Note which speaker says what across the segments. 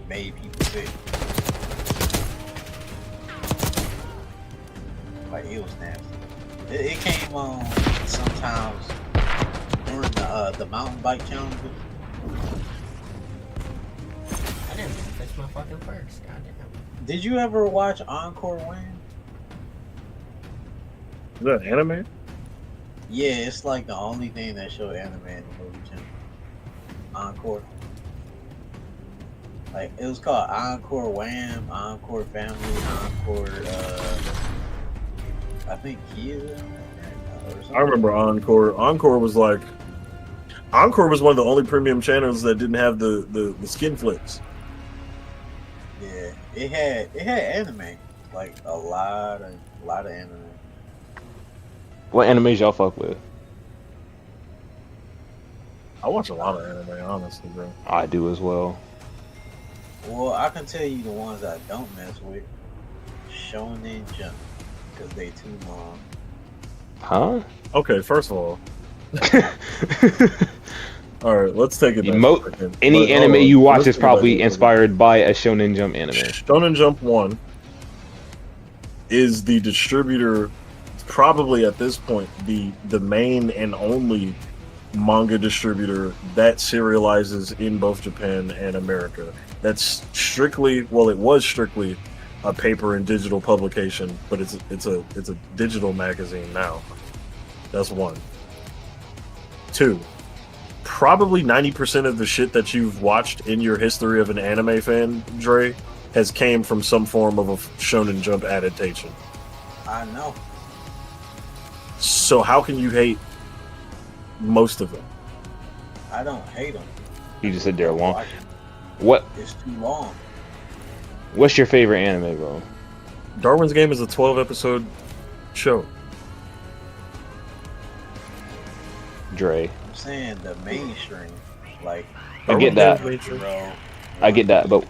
Speaker 1: made people sick. Like it was nasty. It came on sometimes during the mountain bike challenges.
Speaker 2: I didn't even fix my fucking perks. Goddamn.
Speaker 1: Did you ever watch Encore Win?
Speaker 3: Is that anime?
Speaker 1: Yeah, it's like the only thing that showed anime in the movie channel. Encore. Like it was called Encore Wham, Encore Family, Encore I think Kids or something.
Speaker 3: I remember Encore. Encore was one of the only premium channels that didn't have the skin flicks.
Speaker 1: Yeah, it had anime, like a lot of anime.
Speaker 4: What animes y'all fuck with?
Speaker 3: I watch a lot of anime, honestly, bro.
Speaker 4: I do as well.
Speaker 1: Well, I can tell you the ones I don't mess with. Shonen Jump, because they too long.
Speaker 4: Huh?
Speaker 3: Okay, first of all. Alright, let's take it back.
Speaker 4: Any anime you watch is probably inspired by a Shonen Jump anime.
Speaker 3: Shonen Jump 1 is the distributor, probably at this point, the main and only manga distributor that serializes in both Japan and America. That's strictly, well, it was strictly a paper and digital publication, but it's a digital magazine now. That's one. Two, probably 90% of the shit that you've watched in your history of an anime fan, Dre, has came from some form of a Shonen Jump adaptation.
Speaker 1: I know.
Speaker 3: So how can you hate most of them?
Speaker 1: I don't hate them.
Speaker 4: You just said they're long. What?
Speaker 1: It's too long.
Speaker 4: What's your favorite anime, bro?
Speaker 3: Darwin's Game is a 12-episode show.
Speaker 4: Dre.
Speaker 1: I'm saying the mainstream, like.
Speaker 4: I get that.
Speaker 1: Bro,
Speaker 4: I get that, but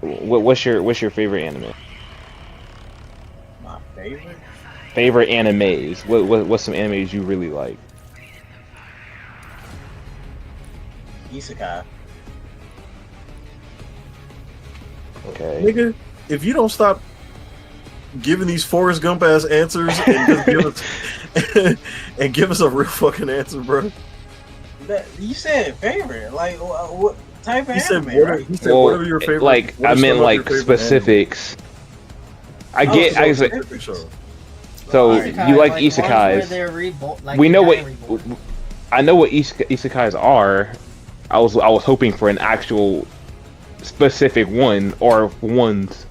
Speaker 4: what's your favorite anime?
Speaker 1: My favorite?
Speaker 4: Favorite animes. What's some animes you really like?
Speaker 1: Isekai.
Speaker 4: Okay.
Speaker 3: Nigga, if you don't stop giving these Forrest Gump ass answers and just give us a real fucking answer, bro.
Speaker 1: You said favorite. Like what type of
Speaker 3: He
Speaker 1: anime?
Speaker 3: said,
Speaker 1: Right?
Speaker 3: he said, what are your favorite?
Speaker 4: Like I meant like specifics. I get. I say. So
Speaker 2: Isekai,
Speaker 4: you like
Speaker 2: ones where
Speaker 4: isekais?
Speaker 2: they're like
Speaker 4: We know what.
Speaker 2: reborn.
Speaker 4: I know what isekais are. I was hoping for an actual specific one or ones.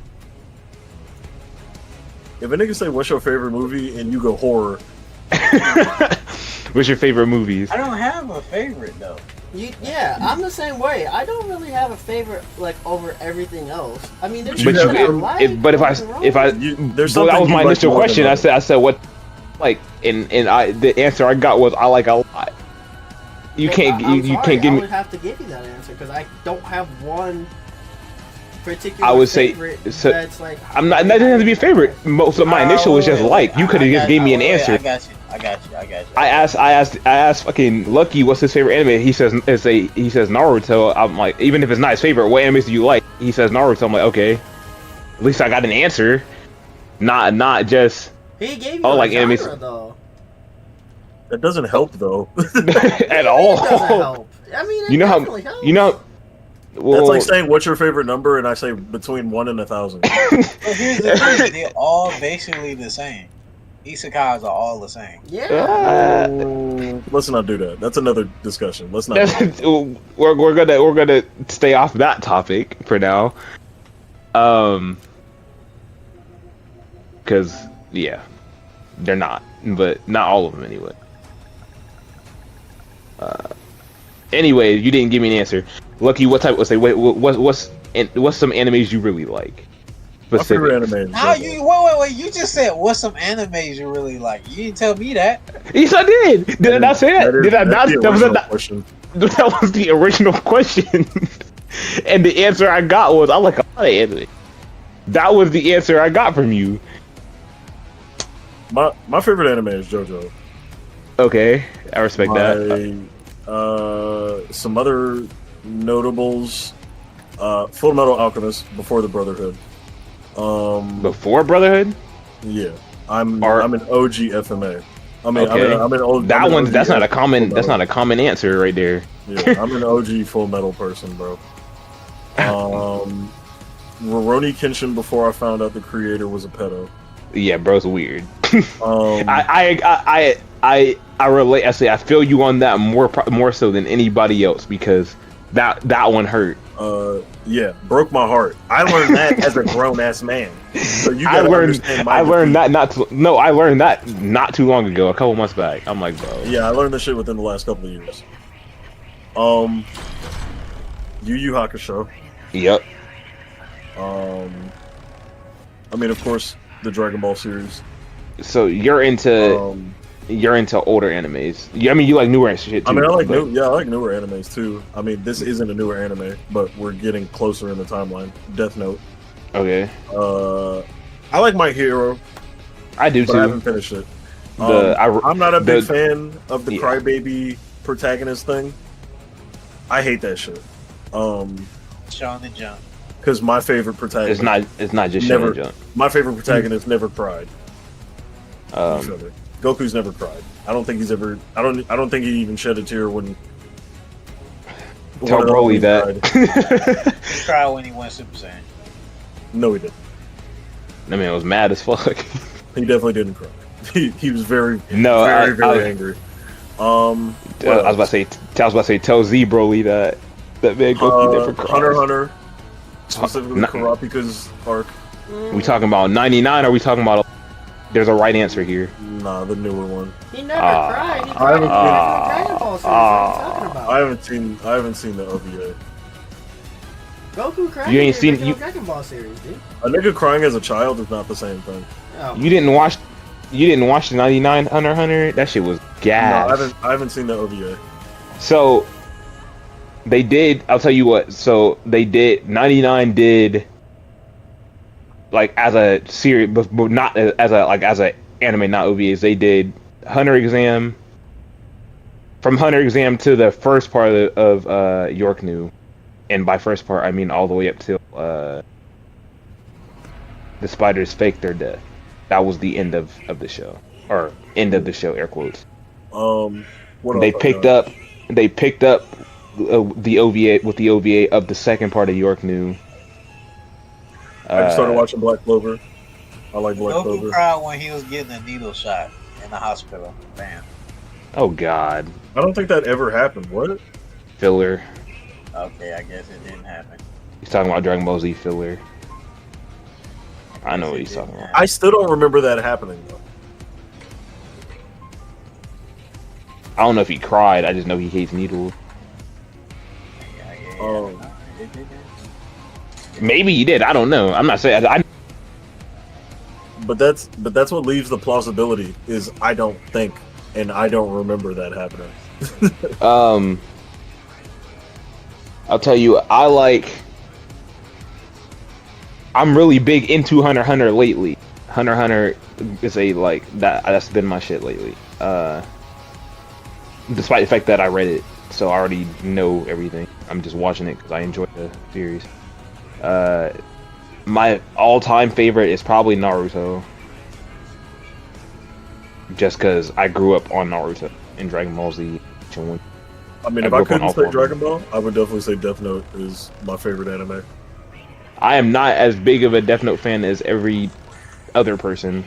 Speaker 3: If a nigga say, what's your favorite movie, and you go horror.
Speaker 4: What's your favorite movies?
Speaker 1: I don't have a favorite though.
Speaker 2: Yeah, I'm the same way. I don't really have a favorite like over everything else. I mean, there's
Speaker 3: But
Speaker 2: shit I
Speaker 3: you-
Speaker 2: like.
Speaker 4: But
Speaker 3: there's
Speaker 4: that
Speaker 3: something
Speaker 4: was
Speaker 3: you
Speaker 4: my
Speaker 3: like
Speaker 4: initial
Speaker 3: more than
Speaker 4: question.
Speaker 3: others.
Speaker 4: I said what, like, and the answer I got was I like a lot. You can't give
Speaker 2: I
Speaker 4: me.
Speaker 2: would have to give you that answer because I don't have one particular.
Speaker 4: I would say
Speaker 2: favorite
Speaker 4: so,
Speaker 2: that's like.
Speaker 4: I'm not. That doesn't have to be a favorite. Most of my initial was just like. You could have just gave me an answer.
Speaker 1: I got you.
Speaker 4: I asked fucking Lucky what's his favorite anime. He says Naruto. I'm like, even if it's not his favorite, what animes do you like? He says Naruto. I'm like, okay, at least I got an answer. Not just.
Speaker 2: He gave you
Speaker 4: like
Speaker 2: genre,
Speaker 4: animes.
Speaker 2: though.
Speaker 3: That doesn't help, though.
Speaker 4: At all.
Speaker 2: It doesn't help. I mean, it
Speaker 4: You know how
Speaker 2: definitely helps.
Speaker 4: you know. Well,
Speaker 3: That's like saying, what's your favorite number? And I say between 1 and 1,000.
Speaker 1: But here's the thing: they're all basically the same. Isekais are all the same.
Speaker 2: Yeah.
Speaker 3: Let's not do that. That's another discussion. Let's not. Do that.
Speaker 4: we're gonna stay off that topic for now. Because yeah, they're not, but not all of them anyway. Anyway, you didn't give me an answer. Lucky, what type? Let's say, what's some animes you really like?
Speaker 3: My favorite
Speaker 4: Specific.
Speaker 3: anime is
Speaker 1: How
Speaker 3: JoJo.
Speaker 1: you? Wait! You just said what's some animes you really like? You didn't tell me that.
Speaker 4: Yes, I did. Did I not say that? Did I not?
Speaker 3: That's the
Speaker 4: That was
Speaker 3: original
Speaker 4: not.
Speaker 3: question.
Speaker 4: That was the original question, and the answer I got was I like a lot of anime. That was the answer I got from you.
Speaker 3: My favorite anime is JoJo.
Speaker 4: Okay, I respect that.
Speaker 3: Some other notables Full Metal Alchemist before the Brotherhood.
Speaker 4: Before Brotherhood?
Speaker 3: Yeah, I'm
Speaker 4: Or-
Speaker 3: an OG FMA. I mean,
Speaker 4: Okay.
Speaker 3: I'm an old.
Speaker 4: That
Speaker 3: I'm an
Speaker 4: one's
Speaker 3: OG
Speaker 4: that's not a
Speaker 3: Full
Speaker 4: common
Speaker 3: Metal.
Speaker 4: answer right there.
Speaker 3: Yeah, I'm an OG Full Metal person, bro. Rurouni Kenshin before I found out the creator was a pedo.
Speaker 4: Yeah, bro's weird.
Speaker 3: Um,
Speaker 4: I relate. I say I feel you on that more so than anybody else because that one hurt.
Speaker 3: yeah, broke my heart. I learned that as a grown ass man. So you
Speaker 4: I
Speaker 3: gotta
Speaker 4: learned
Speaker 3: understand my
Speaker 4: I learned
Speaker 3: defeat.
Speaker 4: I learned that not too long ago, a couple months back. I'm like, bro.
Speaker 3: Yeah, I learned this shit within the last couple of years. Yu Yu Hakusho.
Speaker 4: Yep.
Speaker 3: I mean, of course, the Dragon Ball series.
Speaker 4: So you're into
Speaker 3: Um,
Speaker 4: older animes. Yeah, I mean you like newer shit too.
Speaker 3: I mean, I like
Speaker 4: but-
Speaker 3: I like newer animes too. I mean, this isn't a newer anime, but we're getting closer in the timeline. Death Note.
Speaker 4: Okay.
Speaker 3: I like My Hero,
Speaker 4: I do
Speaker 3: but I haven't
Speaker 4: too.
Speaker 3: finished it.
Speaker 4: I'm
Speaker 3: not a big
Speaker 4: the-
Speaker 3: fan of the
Speaker 4: yeah.
Speaker 3: crybaby protagonist thing. I hate that shit.
Speaker 1: Shonen Jump.
Speaker 3: Because my favorite protagonist,
Speaker 4: It's not just
Speaker 3: Never.
Speaker 4: Shonen Jump.
Speaker 3: my favorite protagonist never cried.
Speaker 4: Um,
Speaker 3: Goku's never cried. I don't think he's ever. I don't think he even shed a tear when.
Speaker 4: tell
Speaker 3: one of the
Speaker 4: Broly
Speaker 3: homies
Speaker 4: that.
Speaker 3: died.
Speaker 1: He cried when he went Super Saiyan.
Speaker 3: No, he didn't.
Speaker 4: I mean, I was mad as fuck.
Speaker 3: He definitely didn't cry. He was very,
Speaker 4: No,
Speaker 3: very angry.
Speaker 4: I was about to say, tell Z Broly that man Goku never cried.
Speaker 3: Hunter x Hunter, specifically
Speaker 4: Not-
Speaker 3: Kurapika's arc.
Speaker 4: We talking about 99? Or are we talking about? There's a right answer here.
Speaker 3: Nah, the newer one.
Speaker 2: He never cried. He
Speaker 3: I
Speaker 2: cried in
Speaker 3: haven't
Speaker 2: the original Dragon Ball series. What are you talking about?
Speaker 3: I haven't seen the OVA.
Speaker 2: Goku cried
Speaker 4: You ain't
Speaker 2: in the
Speaker 4: seen-
Speaker 2: original
Speaker 4: you-
Speaker 2: Dragon Ball series, dude.
Speaker 3: A nigga crying as a child is not the same thing.
Speaker 2: Oh.
Speaker 4: You didn't watch the 99 Hunter x Hunter? That shit was
Speaker 3: No,
Speaker 4: gas.
Speaker 3: I haven't seen the OVA.
Speaker 4: So they did. I'll tell you what. So they did. 99 did like as a series, but not as a anime, not OVAs. They did Hunter Exam. From Hunter Exam to the first part of York New, and by first part I mean all the way up till the spiders fake their death. That was the end of the show, or end of the show, air quotes.
Speaker 3: What
Speaker 4: They
Speaker 3: else I
Speaker 4: picked
Speaker 3: got?
Speaker 4: up the OVA with the OVA of the second part of York New.
Speaker 3: I just started watching Black Clover. I like Black
Speaker 1: Goku
Speaker 3: Clover.
Speaker 1: cried when he was getting a needle shot in the hospital. Bam.
Speaker 4: Oh God,
Speaker 3: I don't think that ever happened. What?
Speaker 4: filler.
Speaker 1: Okay, I guess it didn't happen.
Speaker 4: He's talking about Dragon Ball Z filler. I know what he's talking about.
Speaker 3: I still don't remember that happening though.
Speaker 4: I don't know if he cried. I just know he hates needles.
Speaker 3: Oh.
Speaker 1: It didn't.
Speaker 4: Maybe he did. I don't know. I'm not saying.
Speaker 3: But that's what leaves the plausibility is I don't think and I don't remember that happening.
Speaker 4: I'll tell you. I'm really big into Hunter x Hunter lately. Hunter x Hunter is that's been my shit lately. Despite the fact that I read it, so I already know everything. I'm just watching it because I enjoy the series. My all-time favorite is probably Naruto. Just because I grew up on Naruto and Dragon Ball Z.
Speaker 3: I mean,
Speaker 4: I
Speaker 3: if I
Speaker 4: grew up on
Speaker 3: couldn't
Speaker 4: all
Speaker 3: say
Speaker 4: four of
Speaker 3: Dragon Ball, I would definitely say Death Note is my favorite anime.
Speaker 4: I am not as big of a Death Note fan as every other person.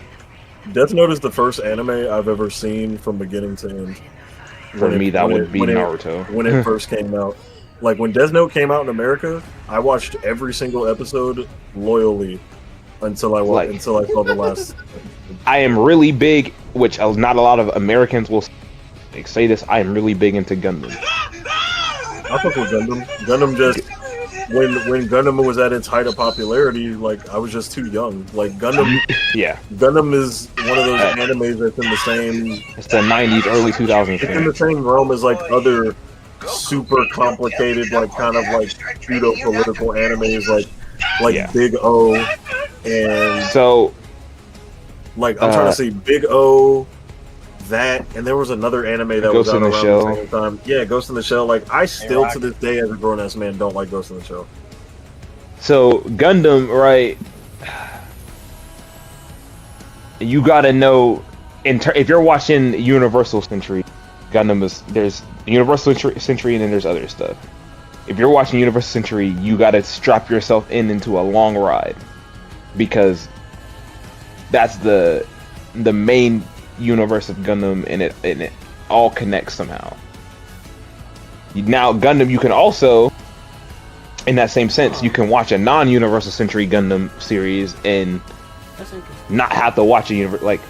Speaker 3: Death Note is the first anime I've ever seen from beginning to end.
Speaker 4: For me, that would be Naruto.
Speaker 3: When it first came out. Like, when Death Note came out in America, I watched every single episode loyally until I saw the last.
Speaker 4: I am really big, which not a lot of Americans will say this. I am really big into Gundam.
Speaker 3: I fuck with Gundam. Gundam just when Gundam was at its height of popularity, like I was just too young. Like Gundam is one of those animes that's in the same.
Speaker 4: It's the 90s, early 2000s.
Speaker 3: It's in the same realm as like other super complicated, like kind of like pseudo political animes, like Big O, and
Speaker 4: so
Speaker 3: like I'm trying to say Big O. That and there was another anime that was out around the same time. Yeah, Ghost in the Shell. Like I still to this day, as a grown ass man, don't like Ghost in the Shell.
Speaker 4: So Gundam, right? You gotta know, if you're watching Universal Century, Gundam there's Universal Century and then there's other stuff. If you're watching Universal Century, you gotta strap yourself into a long ride, because that's the main universe of Gundam, and it all connects somehow. Now Gundam, you can also, in that same sense, you can watch a non-Universal Century Gundam series and not have to watch like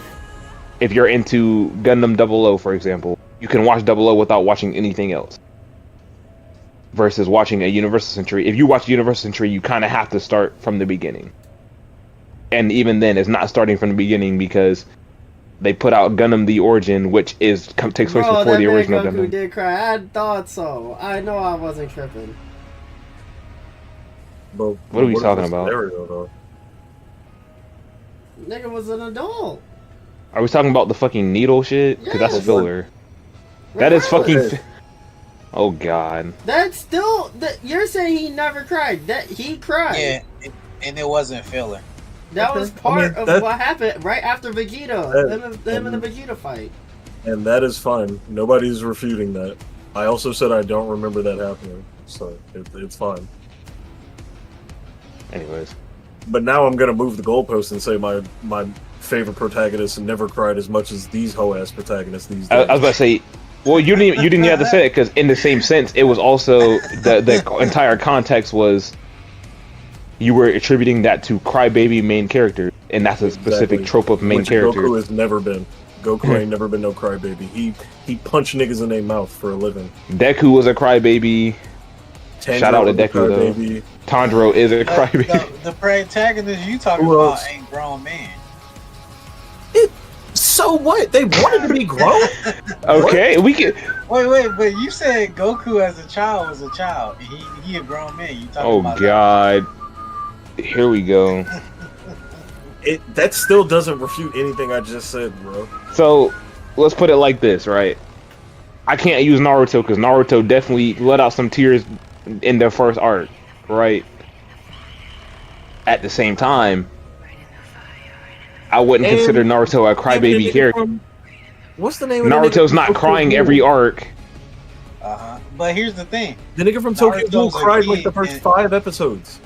Speaker 4: if you're into Gundam 00, for example, you can watch 00 without watching anything else. Versus watching a Universal Century. If you watch Universal Century, you kind of have to start from the beginning. And even then, it's not starting from the beginning because they put out Gundam The Origin, which takes place before the original Gundam.
Speaker 2: Did cry. I thought so. I know I wasn't tripping.
Speaker 3: But
Speaker 4: what are we talking about?
Speaker 3: Scenario,
Speaker 2: Nigga was an adult.
Speaker 4: Are we talking about the fucking needle shit? Because that's filler. That is fucking... Oh god.
Speaker 2: That's still... You're saying he never cried. That he cried.
Speaker 1: Yeah, and it wasn't filler.
Speaker 2: That was part of what happened right after Vegeta. Him and the Vegeta fight.
Speaker 3: And that is fine. Nobody's refuting that. I also said I don't remember that happening. So it's fine.
Speaker 4: Anyways.
Speaker 3: But now I'm gonna move the goalpost and say my favorite protagonist never cried as much as these hoe-ass protagonists these days.
Speaker 4: I was about to say... Well, you didn't even have to say it, because in the same sense, it was also the entire context was you were attributing that to crybaby main character, and that's a specific trope of main character.
Speaker 3: Goku has never been. Goku ain't never been no crybaby. He punched niggas in their mouth for a living.
Speaker 4: Deku was a crybaby.
Speaker 3: Tanjiro
Speaker 4: Shout out to Deku though. Tanjiro is a crybaby.
Speaker 1: The protagonist you talking about ain't grown man.
Speaker 3: So what? They wanted to be grown.
Speaker 4: Okay, we can.
Speaker 1: Wait, but you said Goku as a child was a child. He a grown man. You talking about?
Speaker 4: Oh god. Here we go.
Speaker 3: That still doesn't refute anything I just said, bro.
Speaker 4: So let's put it like this, right? I can't use Naruto because Naruto definitely let out some tears in their first arc, right? At the same time, I wouldn't consider Naruto a crybaby character.
Speaker 3: What's the name of
Speaker 4: Naruto's not crying every arc.
Speaker 1: But here's the thing.
Speaker 3: The nigga from Tokyo Ghoul cried like the first 5 episodes.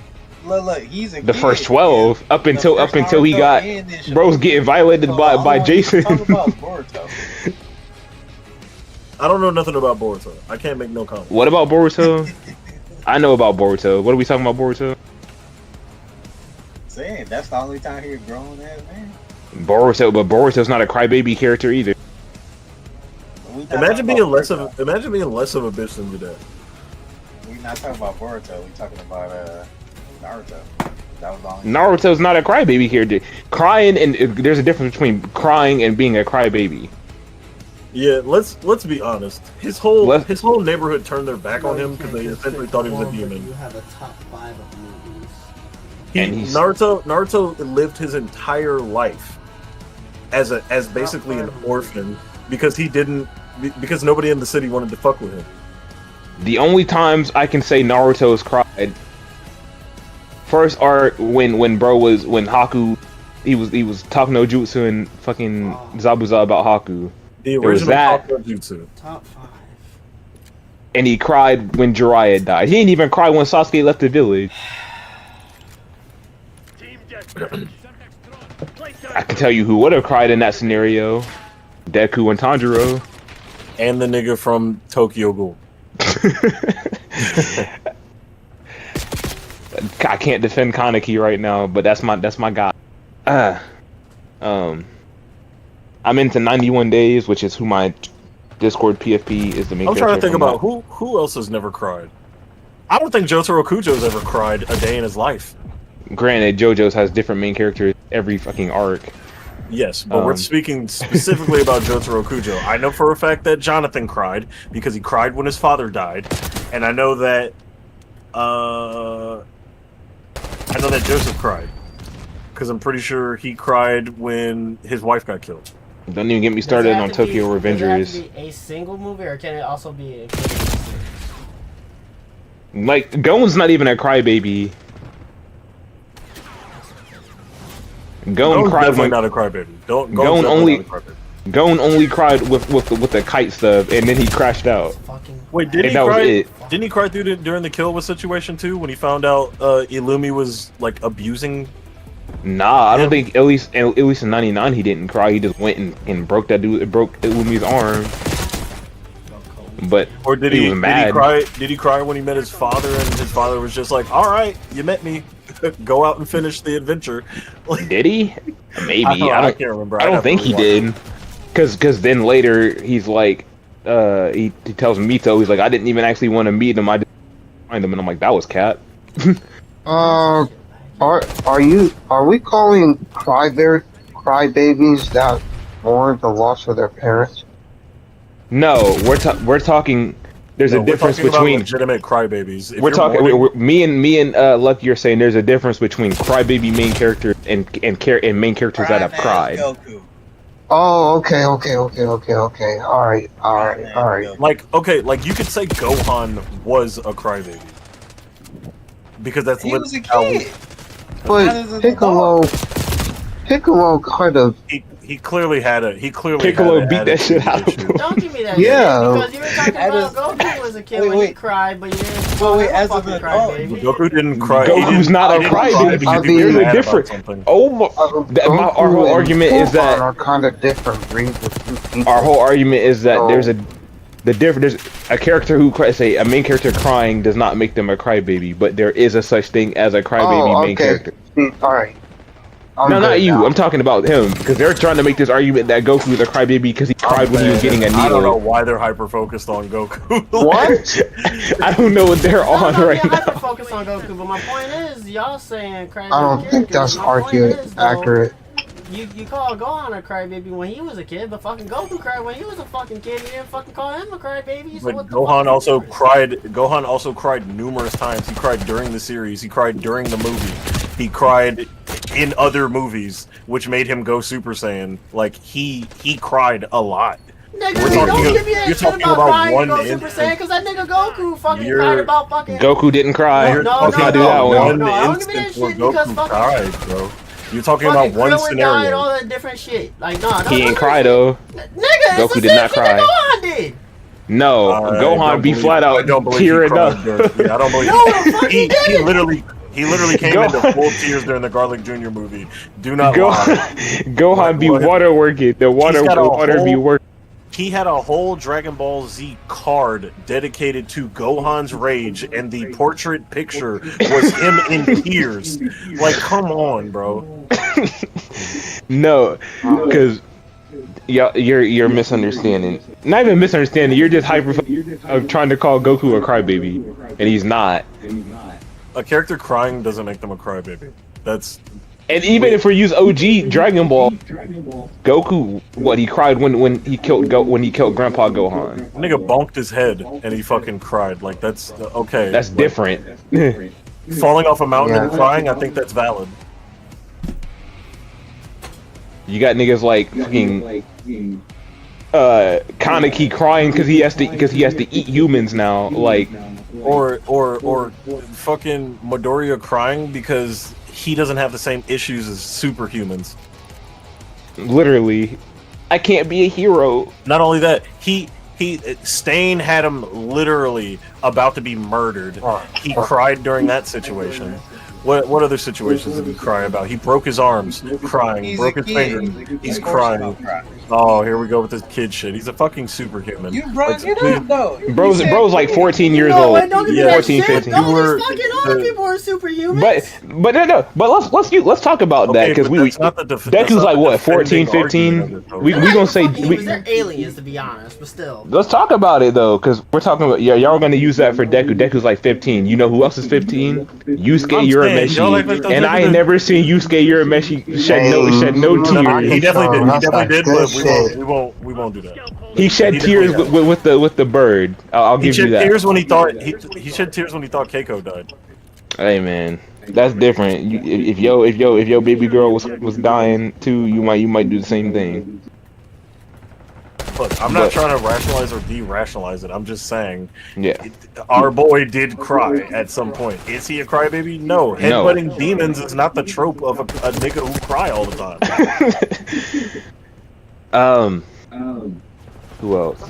Speaker 1: Look, he's a
Speaker 4: the
Speaker 1: kid.
Speaker 4: First 12 up until he got bro's getting violated by Jason.
Speaker 1: Talk about Boruto.
Speaker 3: I don't know nothing about Boruto. I can't make no comment.
Speaker 4: What about Boruto? I know about Boruto. What are we talking about Boruto?
Speaker 1: Saying that's the only time he a grown ass man.
Speaker 4: Boruto's not a crybaby character either.
Speaker 3: Imagine being less of a bitch than your dad.
Speaker 1: We're not talking about Boruto. We're talking about Naruto. That was the only
Speaker 4: Naruto's not a crybaby character. Crying, and there's a difference between crying and being a crybaby.
Speaker 3: Yeah, let's be honest. His whole neighborhood turned their back on him because they essentially thought he was a demon.
Speaker 2: You have a top 5 of movies.
Speaker 3: Naruto lived his entire life as basically an orphan because because nobody in the city wanted to fuck with him.
Speaker 4: The only times I can say Naruto's cried, first arc when Haku he was talking no jutsu and fucking Zabuza about Haku.
Speaker 3: The original Talk No Jutsu.
Speaker 2: Top 5.
Speaker 4: And he cried when Jiraiya died. He didn't even cry when Sasuke left the village. I can tell you who would have cried in that scenario. Deku and Tanjiro.
Speaker 3: And the nigga from Tokyo Ghoul.
Speaker 4: I can't defend Kaneki right now, but that's my guy. I'm into 91 Days, which is who my Discord PFP is the main character.
Speaker 3: I'm trying to think about who else has never cried. I don't think Jotaro Kujo's ever cried a day in his life.
Speaker 4: Granted, JoJo's has different main characters every fucking arc.
Speaker 3: Yes, but we're speaking specifically about Jotaro Kujo. I know for a fact that Jonathan cried because he cried when his father died, and I know that Joseph cried because I'm pretty sure he cried when his wife got killed.
Speaker 4: Don't even get me started on Tokyo Revengers.
Speaker 2: Does it have to be a single movie, or can it also be a
Speaker 4: like Gon's not even a crybaby. Gon cried
Speaker 3: definitely
Speaker 4: when
Speaker 3: not a crybaby. Gon
Speaker 4: only
Speaker 3: not a crybaby.
Speaker 4: Gon only cried with the kite stuff, and then he crashed out.
Speaker 3: Wait, did
Speaker 4: And
Speaker 3: he
Speaker 4: that was
Speaker 3: cry?
Speaker 4: it.
Speaker 3: Didn't he cry during the Killua situation too? When he found out Illumi was like abusing.
Speaker 4: Nah, I don't think at least in '99 he didn't cry. He just went and broke Illumi's arm. But
Speaker 3: Or did
Speaker 4: he
Speaker 3: he
Speaker 4: was mad.
Speaker 3: Did he cry when he met his father and his father was just like, "All right, you met me. Go out and finish the adventure."
Speaker 4: Did he? Maybe.
Speaker 3: I can't remember.
Speaker 4: I don't think he did. Cause then later he's like, he tells Mito, he's like, I didn't even actually want to meet him. I just find him, and I'm like, that was Cat.
Speaker 5: Are we calling crybabies that mourn the loss of their parents?
Speaker 4: No, we're talking. There's a difference
Speaker 3: we're talking
Speaker 4: between
Speaker 3: about legitimate crybabies. If
Speaker 4: we're
Speaker 3: you're
Speaker 4: talking.
Speaker 3: mourning-
Speaker 4: Me and Lucky are saying there's a difference between crybaby main characters and main characters that have cried.
Speaker 1: Goku.
Speaker 5: Oh, okay. Alright.
Speaker 3: Like, okay, like you could say Gohan was a crybaby because that's
Speaker 1: He was a
Speaker 3: literally
Speaker 1: kid.
Speaker 5: But
Speaker 1: Not as an
Speaker 5: Piccolo kind of.
Speaker 3: he clearly had a
Speaker 4: Piccolo
Speaker 3: had a
Speaker 4: beat that shit out of
Speaker 3: attitude
Speaker 4: him.
Speaker 2: Don't give me that
Speaker 5: Yeah.
Speaker 2: shit, because you were talking about Goku was a kid when he
Speaker 1: Wait.
Speaker 2: cried, but you didn't
Speaker 1: Well, wait,
Speaker 2: call him a
Speaker 1: as an
Speaker 2: fucking
Speaker 1: adult,
Speaker 2: crybaby.
Speaker 3: Goku didn't cry.
Speaker 4: Goku's not a
Speaker 3: he didn't
Speaker 4: crybaby.
Speaker 3: cry because he
Speaker 5: There's
Speaker 3: was
Speaker 5: a
Speaker 3: mad about
Speaker 4: difference.
Speaker 3: something.
Speaker 4: Oh my! Our whole argument is that
Speaker 5: are kind of different breeds of people.
Speaker 4: our whole argument is that
Speaker 5: Oh.
Speaker 4: there's a character who a main character crying does not make them a crybaby, but there is a such thing as a crybaby main character.
Speaker 5: Alright.
Speaker 4: No, not you. I'm talking about him because they're trying to make this argument that Goku is a crybaby because he cried when he was getting a
Speaker 3: I don't know
Speaker 4: needle.
Speaker 3: why they're hyper focused on Goku.
Speaker 5: What?
Speaker 4: I don't know what they're on
Speaker 2: No,
Speaker 4: right
Speaker 2: yeah, I
Speaker 4: now.
Speaker 2: can focus on Goku, but my point is, y'all saying crybaby
Speaker 5: I don't think
Speaker 2: characters.
Speaker 5: that's
Speaker 2: My point is, though,
Speaker 5: accurate.
Speaker 2: You call Gohan a crybaby when he was a kid, but fucking Goku cried when he was a fucking kid. You didn't fucking call him a crybaby. So
Speaker 3: But
Speaker 2: what the
Speaker 3: Gohan
Speaker 2: fuck?
Speaker 3: also cried. Gohan also cried numerous times. He cried during the series. He cried during the movie. He cried in other movies, which made him go Super Saiyan. Like he cried a lot.
Speaker 2: Nigga,
Speaker 3: We're talking-
Speaker 2: don't give me
Speaker 3: you're
Speaker 2: that shit
Speaker 3: talking
Speaker 2: about
Speaker 3: about
Speaker 2: crying
Speaker 3: one
Speaker 2: and go Super
Speaker 3: instance.
Speaker 2: Saiyan, because that nigga Goku fucking
Speaker 3: You're-
Speaker 2: cried about fucking...
Speaker 4: Goku didn't cry.
Speaker 3: You're
Speaker 2: no,
Speaker 3: talking
Speaker 2: no,
Speaker 4: do
Speaker 3: about
Speaker 4: that one.
Speaker 3: one
Speaker 2: No, I don't give me that
Speaker 3: instance where
Speaker 2: shit because
Speaker 3: Goku
Speaker 2: fucking-
Speaker 3: cried, bro. You're talking
Speaker 2: fucking
Speaker 3: about one
Speaker 2: Krillin died,
Speaker 3: scenario.
Speaker 2: all that different shit. Like, nah,
Speaker 4: He ain't cry though.
Speaker 2: Nigga, it's
Speaker 4: Goku
Speaker 2: the
Speaker 4: did
Speaker 2: same
Speaker 4: not
Speaker 2: shit that
Speaker 4: cry.
Speaker 2: Gohan did.
Speaker 4: No,
Speaker 3: I
Speaker 4: Gohan
Speaker 3: don't
Speaker 4: be
Speaker 3: believe-
Speaker 4: flat
Speaker 3: I
Speaker 4: out
Speaker 3: don't believe he
Speaker 4: tearing
Speaker 3: cried
Speaker 4: up.
Speaker 3: during- I don't believe
Speaker 2: No, the fuck he
Speaker 3: he
Speaker 2: didn't.
Speaker 3: literally came
Speaker 4: Go-
Speaker 3: into full tears during the Garlic Jr. movie. Do not lie.
Speaker 4: Gohan be
Speaker 3: What?
Speaker 4: water working. The water
Speaker 3: got a
Speaker 4: be
Speaker 3: whole-
Speaker 4: working.
Speaker 3: He had a whole Dragon Ball Z card dedicated to Gohan's rage, and the portrait picture was him in tears. Like, come on, bro.
Speaker 4: No, because you're misunderstanding. Not even misunderstanding. You're just trying to call Goku a crybaby, and he's not.
Speaker 3: A character crying doesn't make them a crybaby. That's
Speaker 4: And even if we use OG Dragon Ball, Goku, what he cried when he killed Grandpa Gohan.
Speaker 3: nigga bonked his head and he fucking cried. Like that's okay.
Speaker 4: That's
Speaker 3: Like,
Speaker 4: different.
Speaker 3: falling off a mountain and
Speaker 5: Yeah.
Speaker 3: crying, I think that's valid.
Speaker 4: You got niggas like fucking Kaneki crying because he has to eat humans now. Like
Speaker 3: Or fucking Midoriya crying because he doesn't have the same issues as superhumans.
Speaker 4: literally, I can't be a hero.
Speaker 3: Not only that, Stain had him literally about to be murdered. He cried during that situation. What other situations did he cry about? He broke his arms, crying.
Speaker 1: He's
Speaker 3: broke
Speaker 1: a
Speaker 3: his
Speaker 1: kid.
Speaker 3: finger. He's
Speaker 1: Of course
Speaker 3: crying.
Speaker 1: he'll cry.
Speaker 3: Oh, here we go with this kid shit. He's a fucking superhuman.
Speaker 1: You brought
Speaker 3: Like,
Speaker 1: it
Speaker 3: please-
Speaker 1: up though.
Speaker 4: Bro's like 14 years
Speaker 2: No,
Speaker 4: old.
Speaker 2: wait, don't give me
Speaker 3: Yeah,
Speaker 2: that
Speaker 4: 14,
Speaker 2: shit.
Speaker 4: 15.
Speaker 2: No,
Speaker 3: You were-
Speaker 2: these fucking old people are superhuman.
Speaker 4: But no. But let's talk about that
Speaker 3: Okay,
Speaker 4: because
Speaker 3: but
Speaker 4: we
Speaker 3: that's not the def- that's
Speaker 4: Deku's
Speaker 3: not
Speaker 4: like
Speaker 3: the
Speaker 4: what 14,
Speaker 3: defending
Speaker 4: 15.
Speaker 3: argument of it, though.
Speaker 4: We gonna say
Speaker 2: they're aliens, to be honest, but still.
Speaker 4: let's talk about it though, because we're talking about y'all are gonna use that for Deku. Deku's like 15. You know who else is 15? Yusuke
Speaker 3: I'm saying, y'all like
Speaker 4: Urameshi. And I ain't
Speaker 3: the-
Speaker 4: never seen Yusuke Urameshi shed no
Speaker 3: He
Speaker 4: tears.
Speaker 3: definitely did. He
Speaker 5: That's
Speaker 3: definitely
Speaker 5: like
Speaker 3: did,
Speaker 5: good
Speaker 3: but
Speaker 5: shit.
Speaker 3: we won't do that.
Speaker 4: He shed
Speaker 3: He
Speaker 4: tears
Speaker 3: definitely
Speaker 4: with the bird. I'll
Speaker 3: He
Speaker 4: give you
Speaker 3: shed
Speaker 4: that.
Speaker 3: tears when he thought he shed tears when he thought Keiko died.
Speaker 4: Hey man, that's different. If your baby girl was dying too, you might do the same thing.
Speaker 3: Look, I'm not trying to rationalize or de-rationalize it. I'm just saying,
Speaker 4: Yeah.
Speaker 3: our boy did cry at some point. Is he a crybaby? No. Headbutting demons is not the trope of a nigga who cry all the time.
Speaker 4: Who else?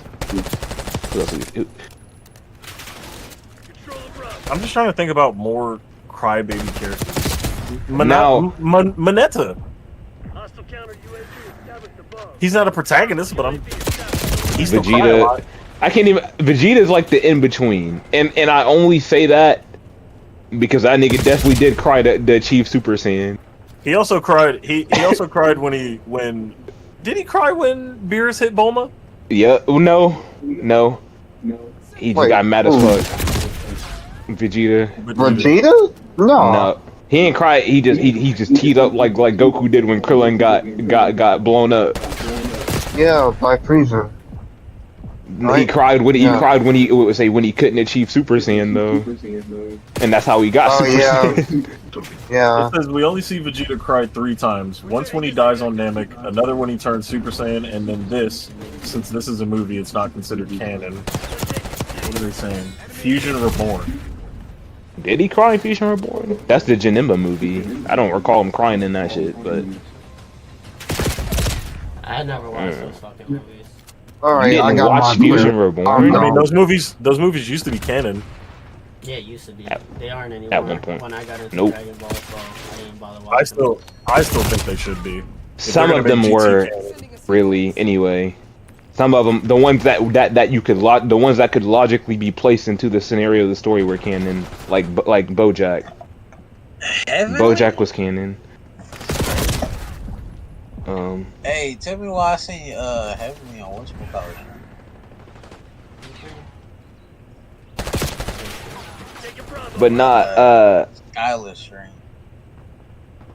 Speaker 3: I'm just trying to think about more crybaby characters. Mineta. He's not a protagonist, but he's still crying a lot.
Speaker 4: I can't even. Vegeta's like the in between, and I only say that because that nigga definitely did cry to achieve Super Saiyan.
Speaker 3: He also cried. He also cried when did he cry when Beerus hit Bulma?
Speaker 4: Yeah. No. He just got mad as fuck. Vegeta.
Speaker 5: Vegeta? No.
Speaker 4: He ain't cry. He just teed up like Goku did when Krillin got blown up.
Speaker 5: Yeah, by Frieza.
Speaker 4: Right? He cried when he couldn't achieve Super Saiyan though, and that's how he got Super Saiyan.
Speaker 5: Yeah.
Speaker 3: It says we only see Vegeta cry 3 times. Once when he dies on Namek, another when he turns Super Saiyan, and then this. Since this is a movie, it's not considered canon. What are they saying? Fusion Reborn.
Speaker 4: Did he cry in Fusion Reborn? That's the Janemba movie. I don't recall him crying in that shit, but
Speaker 2: I never watched those fucking movies.
Speaker 5: Alright,
Speaker 4: you
Speaker 5: I
Speaker 4: didn't
Speaker 5: got
Speaker 4: watch
Speaker 5: my
Speaker 4: Fusion
Speaker 5: clue.
Speaker 4: Reborn.
Speaker 3: I mean, those movies used to be canon.
Speaker 2: Yeah, it used to be. They aren't anymore.
Speaker 4: At one point.
Speaker 2: When I got into
Speaker 4: Nope.
Speaker 2: Dragon Ball, so I didn't bother watching.
Speaker 3: I still think they should be. If
Speaker 4: Some
Speaker 3: they're
Speaker 4: of
Speaker 3: gonna
Speaker 4: them
Speaker 3: make GT
Speaker 4: were
Speaker 3: canon.
Speaker 4: really anyway. Some of them, the ones that you could the ones that could logically be placed into the scenario of the story were canon, like BoJack. BoJack was canon.
Speaker 1: Hey, tell me why I seen Heavenly on whatchamacallit.
Speaker 4: But not
Speaker 1: Skylar stream.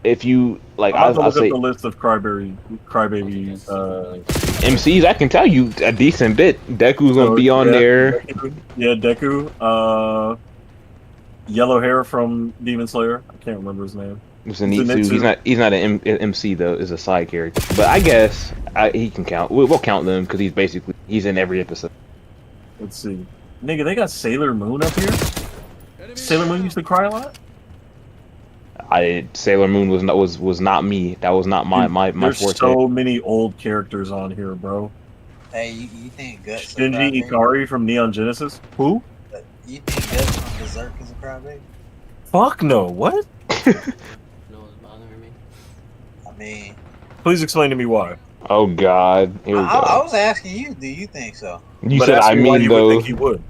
Speaker 4: if you like
Speaker 3: I'll
Speaker 4: say
Speaker 3: the list of crybaby
Speaker 4: MCs, I can tell you a decent bit. Deku's gonna be on there.
Speaker 3: Deku. Yellow hair from Demon Slayer. I can't remember his name.
Speaker 4: Zenitsu. He's not an MC though. Is a side character. But I guess he can count. We'll count them because he's in every episode.
Speaker 3: Let's see. Nigga, they got Sailor Moon up here. Sailor Moon used to cry a lot.
Speaker 4: Sailor Moon was not me. That was not my
Speaker 3: There's
Speaker 4: forte.
Speaker 3: so many old characters on here, bro.
Speaker 1: Hey, you think Guts?
Speaker 3: Shinji Ikari from Neon Genesis. Who?
Speaker 1: You think Guts from Berserk is a crybaby?
Speaker 3: Fuck no. What?
Speaker 2: No, it's bothering me.
Speaker 1: I mean,
Speaker 3: Please explain to me why.
Speaker 4: Oh God, here we go.
Speaker 1: I was asking you. Do you think so?
Speaker 4: You
Speaker 3: But
Speaker 4: said
Speaker 3: ask
Speaker 4: I
Speaker 3: me why
Speaker 4: mean
Speaker 3: you would
Speaker 4: though.
Speaker 3: think he would.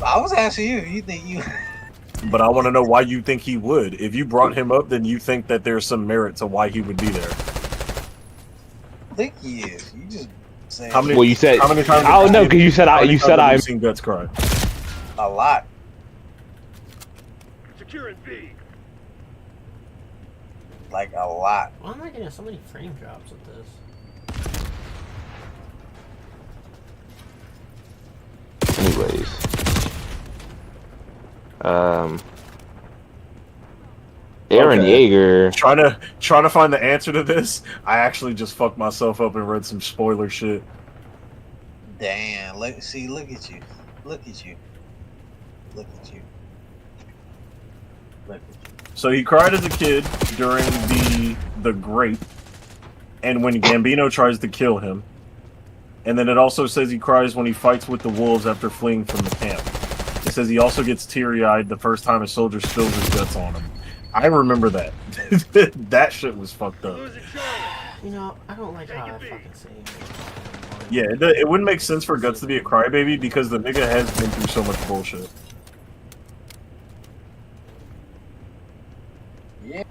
Speaker 1: I was asking you. You think you?
Speaker 3: But I want to know why you think he would. If you brought him up, then you think that there's some merit to why he would be there.
Speaker 1: I think he is. You just saying
Speaker 3: How many?
Speaker 4: Well, you said
Speaker 3: How many times?
Speaker 4: I don't know because you said
Speaker 3: how many times have
Speaker 4: I.
Speaker 3: you seen Guts cry.
Speaker 1: a lot.
Speaker 6: Securing B.
Speaker 1: Like a lot.
Speaker 2: Why am I getting so many frame drops with this?
Speaker 4: Anyways, Aaron
Speaker 3: Okay.
Speaker 4: Yeager.
Speaker 3: Trying to find the answer to this. I actually just fucked myself up and read some spoiler shit.
Speaker 1: Damn. Look at you. Look at you. Look at you. Look at you.
Speaker 3: So he cried as a kid during the Great, and when Gambino tries to kill him. And then it also says he cries when he fights with the wolves after fleeing from the camp. It says he also gets teary-eyed the first time a soldier spills his guts on him. I remember that. That shit was fucked up.
Speaker 2: You know, I don't like how I fucking say it.
Speaker 3: Yeah, it wouldn't make sense for Guts to be a crybaby because the nigga has been through so much bullshit.
Speaker 1: Yeah.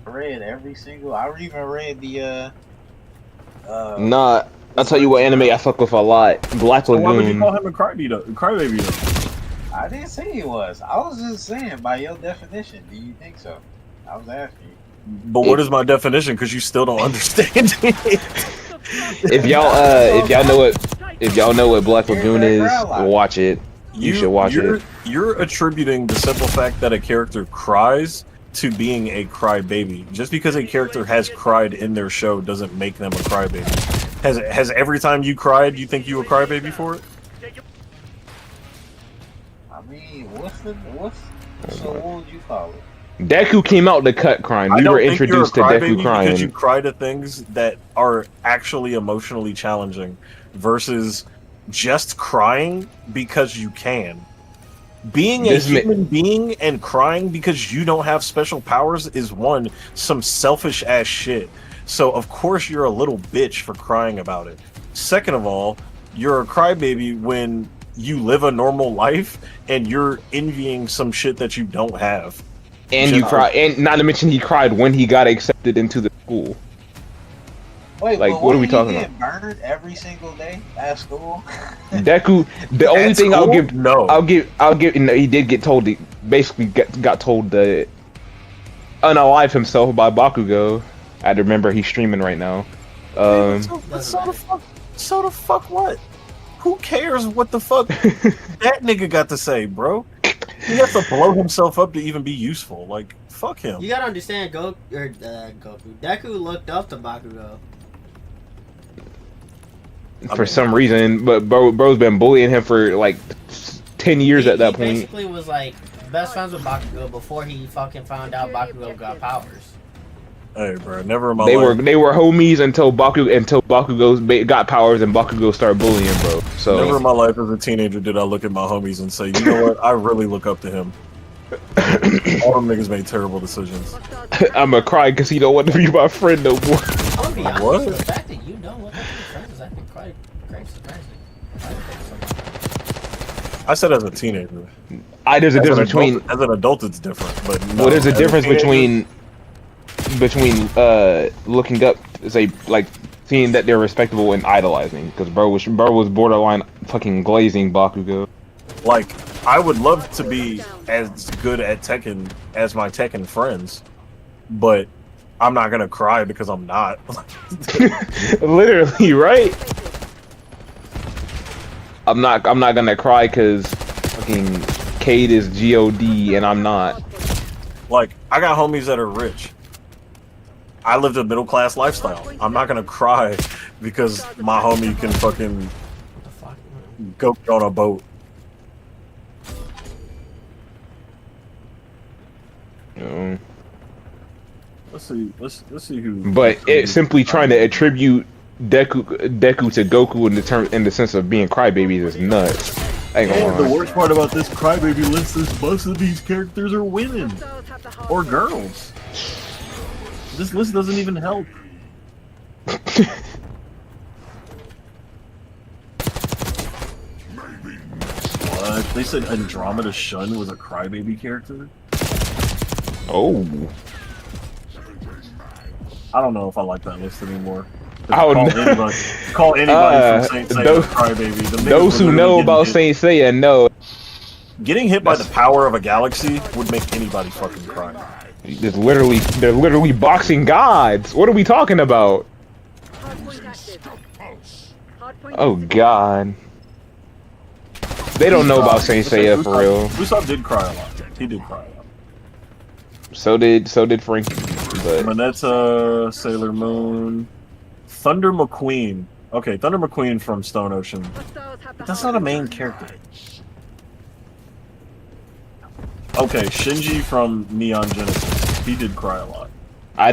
Speaker 1: I read every single. I even read the
Speaker 4: Nah, I'll tell you what anime I fuck with a lot. Black
Speaker 3: So why would you
Speaker 4: Lagoon.
Speaker 3: call him a crybaby though?
Speaker 1: I didn't say he was. I was just saying by your definition. Do you think so? I was asking you.
Speaker 3: But what is my definition? Because you still don't understand it.
Speaker 4: If y'all know what Black Lagoon is, watch it. You should watch it.
Speaker 3: You're attributing the simple fact that a character cries to being a crybaby. Just because a character has cried in their show doesn't make them a crybaby. Has every time you cried, you think you a crybaby for it?
Speaker 1: I mean, so what would you call it?
Speaker 4: Deku came out to cut crying.
Speaker 3: I
Speaker 4: We
Speaker 3: don't
Speaker 4: were
Speaker 3: think you're a
Speaker 4: introduced to Deku
Speaker 3: crybaby
Speaker 4: crying.
Speaker 3: because you cry to things that are actually emotionally challenging versus just crying because you can. Being a human being and crying because you don't have special powers is some selfish ass shit. So of course you're a little bitch for crying about it. Second of all, you're a crybaby when you live a normal life and you're envying some shit that you don't have.
Speaker 4: And you cry, and not to mention he cried when he got accepted into the school.
Speaker 1: Wait,
Speaker 4: like, what are we talking about?
Speaker 1: Burned every single day at school.
Speaker 4: Deku, the only thing
Speaker 3: school?
Speaker 4: I'll give. No, he did get told. He basically got told to unalive himself by Bakugo. I remember he's streaming right now.
Speaker 3: So the fuck what? Who cares what the fuck that nigga got to say, bro? He has to blow himself up to even be useful. Like, fuck him.
Speaker 2: You gotta understand, Deku looked up to Bakugo.
Speaker 4: For some reason, but bro's been bullying him for like 10 years at that point.
Speaker 2: He basically was like best friends with Bakugo before he fucking found out Bakugo got powers.
Speaker 3: Hey, bro, never in my
Speaker 4: They
Speaker 3: life.
Speaker 4: were homies until Bakugo got powers and Bakugo started bullying him, bro. So
Speaker 3: never in my life as a teenager did I look at my homies and say, you know what, I really look up to him. All them niggas made terrible decisions.
Speaker 4: I'ma cry because he don't want to be my friend no more.
Speaker 2: I'm gonna be honest,
Speaker 3: What?
Speaker 2: the fact that you don't want to be friends is actually quite surprising.
Speaker 3: I said as a teenager.
Speaker 4: There's a difference between
Speaker 3: as an adult it's different, but no,
Speaker 4: well, there's a
Speaker 3: as
Speaker 4: difference
Speaker 3: teenager,
Speaker 4: between looking up, say, like seeing that they're respectable and idolizing, because bro was borderline fucking glazing Bakugo.
Speaker 3: like, I would love to be as good at Tekken as my Tekken friends, but I'm not gonna cry because I'm not.
Speaker 4: Literally, right? I'm not gonna cry because fucking Cade is God and I'm not.
Speaker 3: Like, I got homies that are rich. I lived a middle class lifestyle. I'm not gonna cry because my homie can fucking go on a boat. Let's see who.
Speaker 4: But it's simply trying to attribute Deku to Goku in the sense of being crybabies is nuts. I ain't gonna lie.
Speaker 3: The worst part about this crybaby list is most of these characters are women or girls. This list doesn't even help. What? They said Andromeda Shun was a crybaby character?
Speaker 4: Oh.
Speaker 3: I don't know if I like that list anymore.
Speaker 4: Oh,
Speaker 3: Call anybody from Saint Seiya a crybaby.
Speaker 4: Those who know about Saint Seiya know.
Speaker 3: Getting hit by the power of a galaxy would make anybody fucking cry.
Speaker 4: They're literally boxing gods. What are we talking about? Oh god. They don't know about Saint Seiya for real.
Speaker 3: Usopp did cry a lot. He did cry a lot.
Speaker 4: So did Frankie. But
Speaker 3: Mineta, Sailor Moon, Thunder McQueen. Okay, Thunder McQueen from Stone Ocean. That's not a main character. Okay, Shinji from Neon Genesis. He did cry a lot.
Speaker 4: I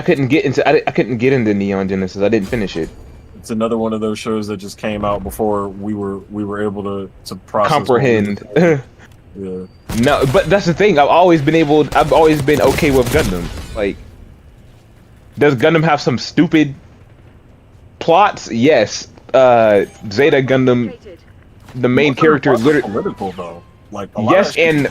Speaker 4: couldn't get into Neon Genesis. I didn't finish it.
Speaker 3: It's another one of those shows that just came out before we were able to process
Speaker 4: comprehend.
Speaker 3: Yeah.
Speaker 4: No, but that's the thing. I've always been okay with Gundam. Like, does Gundam have some stupid plots? Yes. Zeta Gundam, the main character, literally
Speaker 3: political though. Like,
Speaker 4: yes, and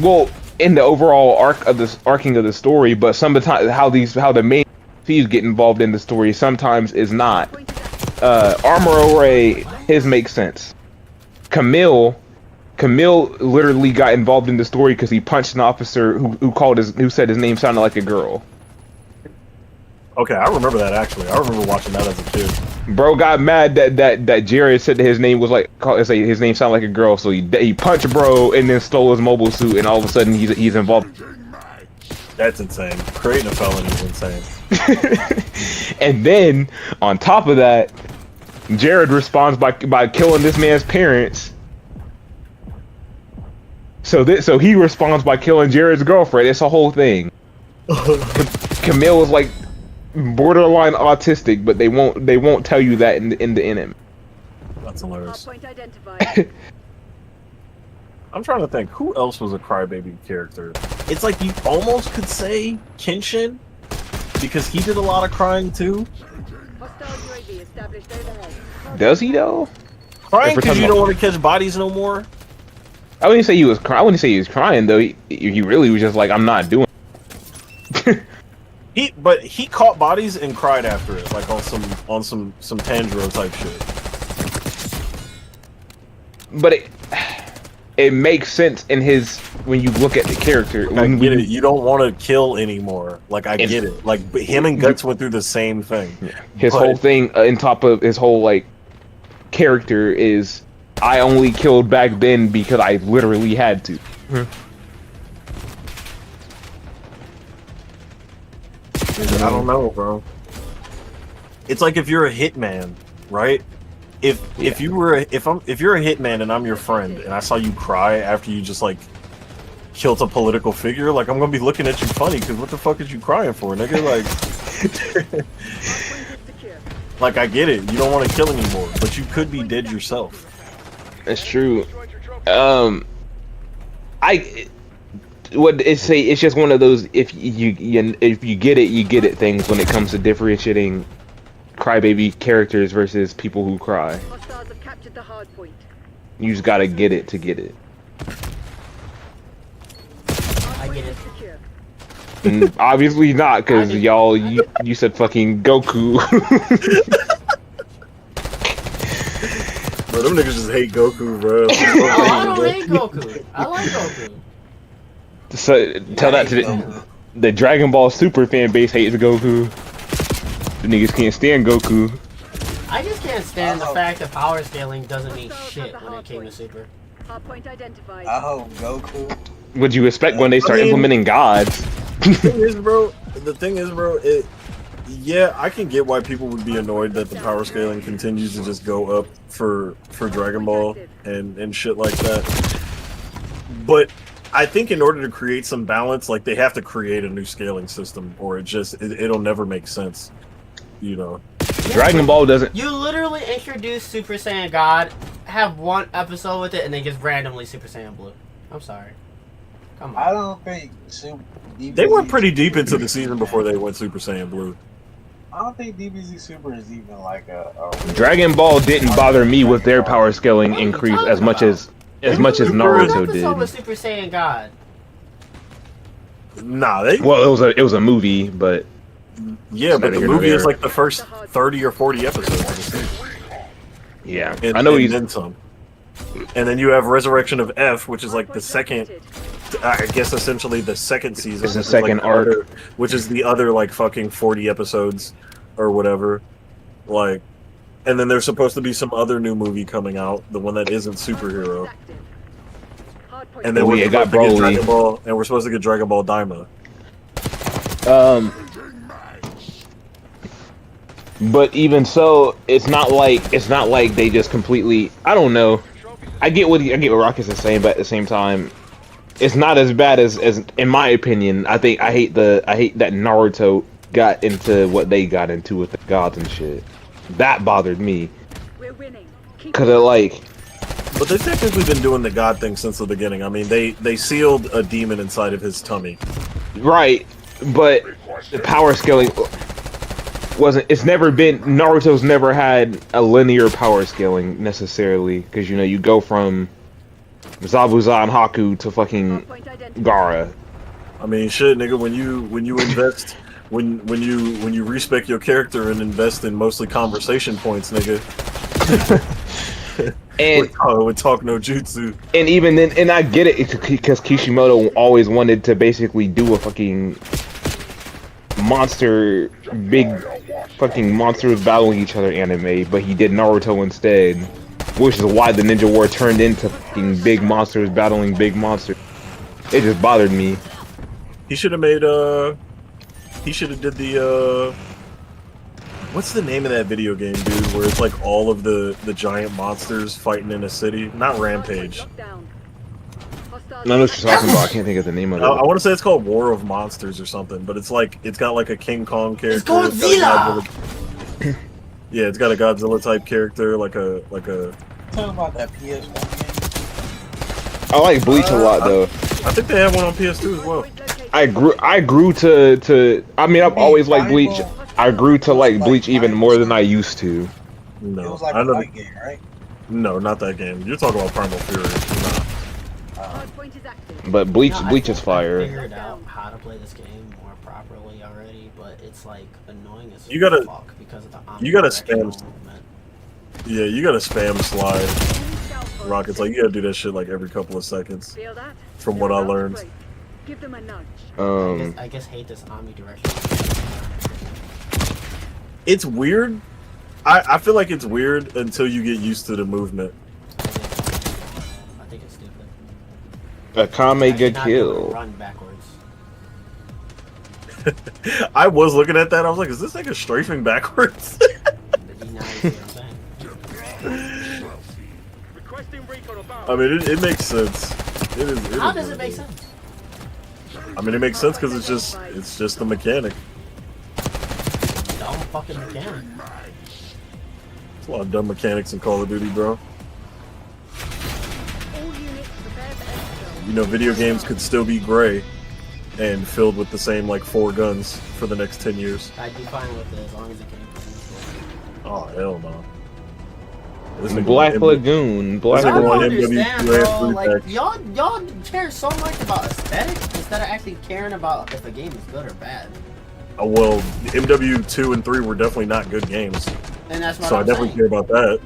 Speaker 4: well, in the overall arcing of the story, but sometimes how the main thieves get involved in the story sometimes is not. Armor Ray, his makes sense. Camille literally got involved in the story because he punched an officer who said his name sounded like a girl.
Speaker 3: Okay, I remember that actually. I remember watching that as a kid.
Speaker 4: Bro got mad that Jared said that his name was his name sounded like a girl, so he punched bro and then stole his mobile suit, and all of a sudden he's involved.
Speaker 3: That's insane. Creating a felony is insane.
Speaker 4: And then on top of that, Jared responds by killing this man's parents. So he responds by killing Jared's girlfriend. It's a whole thing. Camille is like borderline autistic, but they won't tell you that in the anime.
Speaker 3: That's hilarious.
Speaker 6: Hardpoint identified.
Speaker 3: I'm trying to think, who else was a crybaby character? It's like you almost could say Kenshin, because he did a lot of crying too.
Speaker 6: Hostile UAV established overhead.
Speaker 4: Does he though?
Speaker 3: Crying
Speaker 4: If we're
Speaker 3: because
Speaker 4: talking
Speaker 3: you don't
Speaker 4: about-
Speaker 3: want to catch bodies no more?
Speaker 4: I wouldn't say he was crying. I wouldn't say he was crying though. He really was just like, I'm not doing it.
Speaker 3: He caught bodies and cried after it, like on some Tanjiro type shit.
Speaker 4: But it makes sense in his when you look at the character.
Speaker 3: I get it. You don't want to kill anymore. Like I get it. Like but him and Guts went through the same thing.
Speaker 4: His whole thing, on top of his whole like character, is I only killed back then because I literally had to.
Speaker 3: I don't know, bro. It's like if you're a hitman, right? If you're a hitman and I'm your friend and I saw you cry after you just like killed a political figure, like I'm gonna be looking at you funny because what the fuck is you crying for, nigga? Like I get it, you don't want to kill anymore, but you could be dead yourself.
Speaker 4: That's true. It's just one of those if you get it, you get it things when it comes to differentiating crybaby characters versus people who cry.
Speaker 6: Hostiles have captured the hard point.
Speaker 4: You just gotta get it to get it.
Speaker 2: I get it.
Speaker 6: Secure.
Speaker 4: And obviously not, because y'all you said fucking Goku.
Speaker 3: Bro, them niggas just hate Goku, bro.
Speaker 2: Oh, I don't hate Goku. I like Goku.
Speaker 4: So tell that to the Dragon Ball Super fan base hates Goku. The niggas can't stand Goku.
Speaker 2: I just can't stand the fact that power scaling doesn't mean shit when it came to Super.
Speaker 6: Hardpoint identified.
Speaker 1: I hope Goku.
Speaker 4: What'd you expect when they start implementing gods?
Speaker 3: The thing is, bro, yeah, I can get why people would be annoyed that the power scaling continues to just go up for Dragon Ball and shit like that. But I think in order to create some balance, like they have to create a new scaling system, or it'll never make sense. You know.
Speaker 4: Dragon Ball doesn't.
Speaker 2: You literally introduce Super Saiyan God, have one episode with it, and then just randomly Super Saiyan Blue. I'm sorry. Come on.
Speaker 1: I don't think
Speaker 3: They went pretty deep into the season before they went Super Saiyan Blue.
Speaker 1: I don't think DBZ Super is even like a
Speaker 4: Dragon Ball didn't bother me with their power scaling increase as much as Naruto
Speaker 2: episode with
Speaker 4: did.
Speaker 2: Super Saiyan God.
Speaker 3: Nah,
Speaker 4: Well, it was a movie, but
Speaker 3: yeah, but the
Speaker 4: neither here
Speaker 3: movie
Speaker 4: nor
Speaker 3: is
Speaker 4: there.
Speaker 3: like the first 30 or 40 episodes of the season.
Speaker 4: yeah,
Speaker 3: And,
Speaker 4: I know
Speaker 3: and
Speaker 4: he's.
Speaker 3: then some. And then you have Resurrection of F, which is like the second, I guess essentially the second season.
Speaker 4: It's the
Speaker 3: which is like
Speaker 4: second
Speaker 3: the
Speaker 4: arc.
Speaker 3: other- which is the other like fucking 40 episodes or whatever. Like, and then there's supposed to be some other new movie coming out, the one that isn't superhero. And then
Speaker 4: Oh,
Speaker 3: we're
Speaker 4: yeah,
Speaker 3: supposed
Speaker 4: got
Speaker 3: to get
Speaker 4: Broly.
Speaker 3: Dragon Ball, and we're supposed to get Dragon Ball Daima.
Speaker 4: But even so, it's not like they just completely. I don't know. I get what Rockets is saying, but at the same time, it's not as bad as in my opinion. I hate that Naruto got into what they got into with the gods and shit. That bothered me.
Speaker 6: We're winning.
Speaker 4: Cause it like.
Speaker 3: But they've technically been doing the god thing since the beginning. I mean, they sealed a demon inside of his tummy.
Speaker 4: Right, but the power scaling wasn't. It's never been. Naruto's never had a linear power scaling necessarily, because you go from Zabuza and Haku to fucking Gaara.
Speaker 3: I mean, shit, nigga. When you invest, when you respec your character and invest in mostly conversation points, nigga.
Speaker 4: And
Speaker 3: would talk no jutsu.
Speaker 4: And even then, and I get it, because Kishimoto always wanted to basically do a fucking big fucking monsters battling each other anime, but he did Naruto instead, which is why the Ninja War turned into fucking big monsters battling big monsters. It just bothered me.
Speaker 3: He should have made he should have did the what's the name of that video game, dude, where it's like all of the giant monsters fighting in a city? Not Rampage.
Speaker 4: I know what you're talking about. I can't think of the name of it.
Speaker 3: I want to say it's called War of Monsters or something, but it's like it's got like a King Kong character.
Speaker 2: It's Godzilla.
Speaker 3: Yeah, it's got a Godzilla type character, like a.
Speaker 1: Talking about that PS1 game.
Speaker 4: I like Bleach a lot though.
Speaker 3: I think they have one on PS2 as well.
Speaker 4: I grew to. I mean, I've always liked Bleach. I grew to like Bleach even more than I used to.
Speaker 1: It
Speaker 3: No,
Speaker 1: was like
Speaker 3: I
Speaker 1: a
Speaker 3: know.
Speaker 1: fight game, right?
Speaker 3: No, not that game. You're talking about Primal Fury. Nah.
Speaker 6: Hardpoint is active.
Speaker 4: But Bleach
Speaker 2: No, I
Speaker 4: is
Speaker 2: think I
Speaker 4: fire.
Speaker 2: figured out how to play this game more properly already, but it's like annoying as
Speaker 3: You gotta-
Speaker 2: fuck because of the
Speaker 3: you gotta
Speaker 2: omnidirectional
Speaker 3: spam-
Speaker 2: movement.
Speaker 3: Yeah, you gotta spam slide rockets. Like you gotta do that shit like every couple of seconds.
Speaker 6: Feel that?
Speaker 3: From what I learned.
Speaker 6: Give them a nudge.
Speaker 2: I guess hate this omnidirectional.
Speaker 3: It's weird. I feel like it's weird until you get used to the movement.
Speaker 2: I think it's stupid.
Speaker 4: Akame
Speaker 2: I
Speaker 4: good
Speaker 2: cannot be able to
Speaker 4: kill.
Speaker 2: Run backwards.
Speaker 3: I was looking at that. I was like, is this nigga strafing backwards?
Speaker 2: But you now see what I'm saying.
Speaker 3: I mean, it makes sense.
Speaker 2: How does it make sense?
Speaker 3: I mean, it makes sense because it's just the mechanic.
Speaker 2: Dumb fucking mechanic.
Speaker 3: There's a lot of dumb mechanics in Call of Duty, bro.
Speaker 6: All units prepare for exfil.
Speaker 3: You know, video games could still be gray and filled with the same like 4 guns for the next 10 years.
Speaker 2: I'd be fine with it as long as it came from
Speaker 3: Oh hell no. This nigga
Speaker 4: Black
Speaker 3: want
Speaker 4: Lagoon. Black
Speaker 3: That's
Speaker 2: I
Speaker 3: like
Speaker 2: don't
Speaker 3: one
Speaker 4: Lagoon.
Speaker 3: MW2
Speaker 2: understand, bro.
Speaker 3: and
Speaker 2: Like,
Speaker 3: 3
Speaker 2: y'all care so much about aesthetics instead of actually caring about if a game is good or bad.
Speaker 3: Well, MW2 and 3 were definitely not good games,
Speaker 2: And that's what
Speaker 3: so I
Speaker 2: I'm
Speaker 3: definitely
Speaker 2: saying.
Speaker 3: care about that.